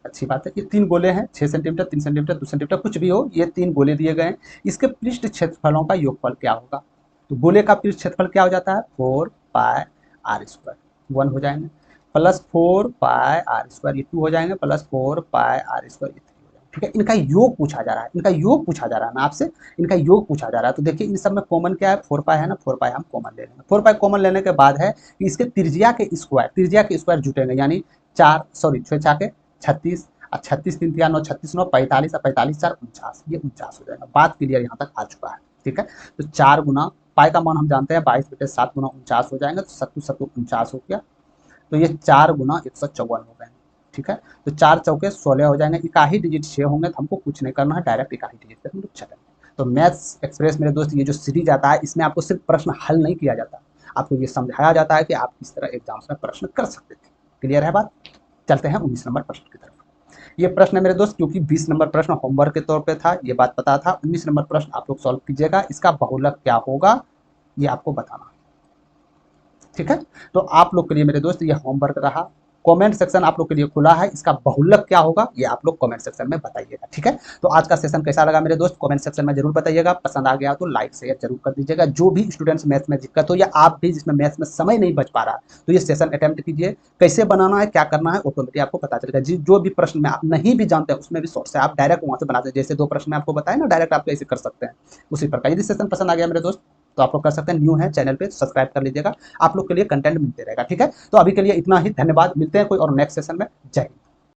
अच्छी बात है, ये 3 गोले हैं, 6 सेंटीमीटर, 3 सेंटीमीटर, 2 सेंटीमीटर, कुछ भी हो, ये 3 गोले दिए गए हैं। इसके पृष्ठ क्षेत्रफलों का योगफल क्या होगा? तो गोले का पृष्ठ क्षेत्रफल क्या हो जाता है? 4πr², 1 हो जाएंगे, प्लस 4πr², ये 2 हो जाएंगे, प्लस 4πr², ये 3 हो जाएंगे। ठीक है, इनका योग पूछा जा रहा है, इनका योग पूछा जा रहा है ना आपसे, इनका योग पूछा जा रहा है। तो देखिए इन सब में कॉमन क्या है? 4π है ना, 4π हम कॉमन ले लेंगे। 4π कॉमन लेने के बाद है कि इसके त्रिज्या के स्क्वायर जुटेंगे, यानी 6 और 36 3 3 9, 36 9 45 और 45 4 49, ये 49 हो जाएगा। बात क्लियर यहाँ तक आ चुका है। ठीक है, तो 4 गुना पाई का मान हम जानते हैं 22/7 गुना 49 हो जाएंगे, तो 7 7 49 हो गया। तो ये 4 गुना 154 हो गए। ठीक है, तो 4 चौके 16 हो जाएंगे। इकाही डिजिट 6 होंगे, तो हमको कुछ नहीं करना है, डायरेक्ट इकाही डिजिट पे हम लोग चलेंगे। तो मैथ्स एक्सप्रेस मेरे दोस्त ये जो सीरीज आता है, इसमें आपको सिर्फ प्रश्न हल नहीं किया जाता, आपको ये समझाया जाता है कि आप किस तरह एग्जाम्स में प्रश्न कर सकते थे। क्लियर है बात? चलते हैं 19 नंबर प्रश्न की तरफ। ये प्रश्न है मेरे दोस्त, क्योंकि 20 नंबर प्रश्न होमवर्क के तौर पे था, ये बात पता था। 19 नंबर प्रश्न आप लोग सॉल्व कीजिएगा, इसका बहुलक क्या होगा ये आपको बताना। ठीक है, तो आप लोग के लिए मेरे दोस्त ये होमवर्क रहा। कमेंट सेक्शन आप लोग के लिए खुला है, इसका बहुलक क्या होगा ये आप लोग कमेंट सेक्शन में बताइएगा। ठीक है, तो आज का सेशन कैसा लगा मेरे दोस्त कमेंट सेक्शन में जरूर बताइएगा। पसंद आ गया तो लाइक शेयर जरूर कर दीजिएगा। जो भी स्टूडेंट्स मैथ्स में दिक्कत हो, या आप भी जिसमें मैथ्स में समय नहीं बच पा रहा, तो ये सेशन अटेम्प्ट कीजिए। कैसे बनाना है, क्या करना है, ऑटोमेटिक आपको पता चलेगा। जो भी प्रश्न में आप नहीं भी जानते हैं, उसमें भी शॉर्ट से आप डायरेक्ट वहां से बनाते हैं। जैसे 2 प्रश्न में आपको बताया ना, डायरेक्ट आप कैसे कर सकते हैं, उसी प्रकार। यदि सेशन पसंद आ गया मेरे दोस्त, तो आप लोग कर सकते हैं, न्यू है चैनल पे सब्सक्राइब कर लीजिएगा, आप लोग के लिए कंटेंट मिलते रहेगा। ठीक है, तो अभी के लिए इतना ही, धन्यवाद। मिलते हैं कोई और नेक्स्ट सेशन में। जय हिंद।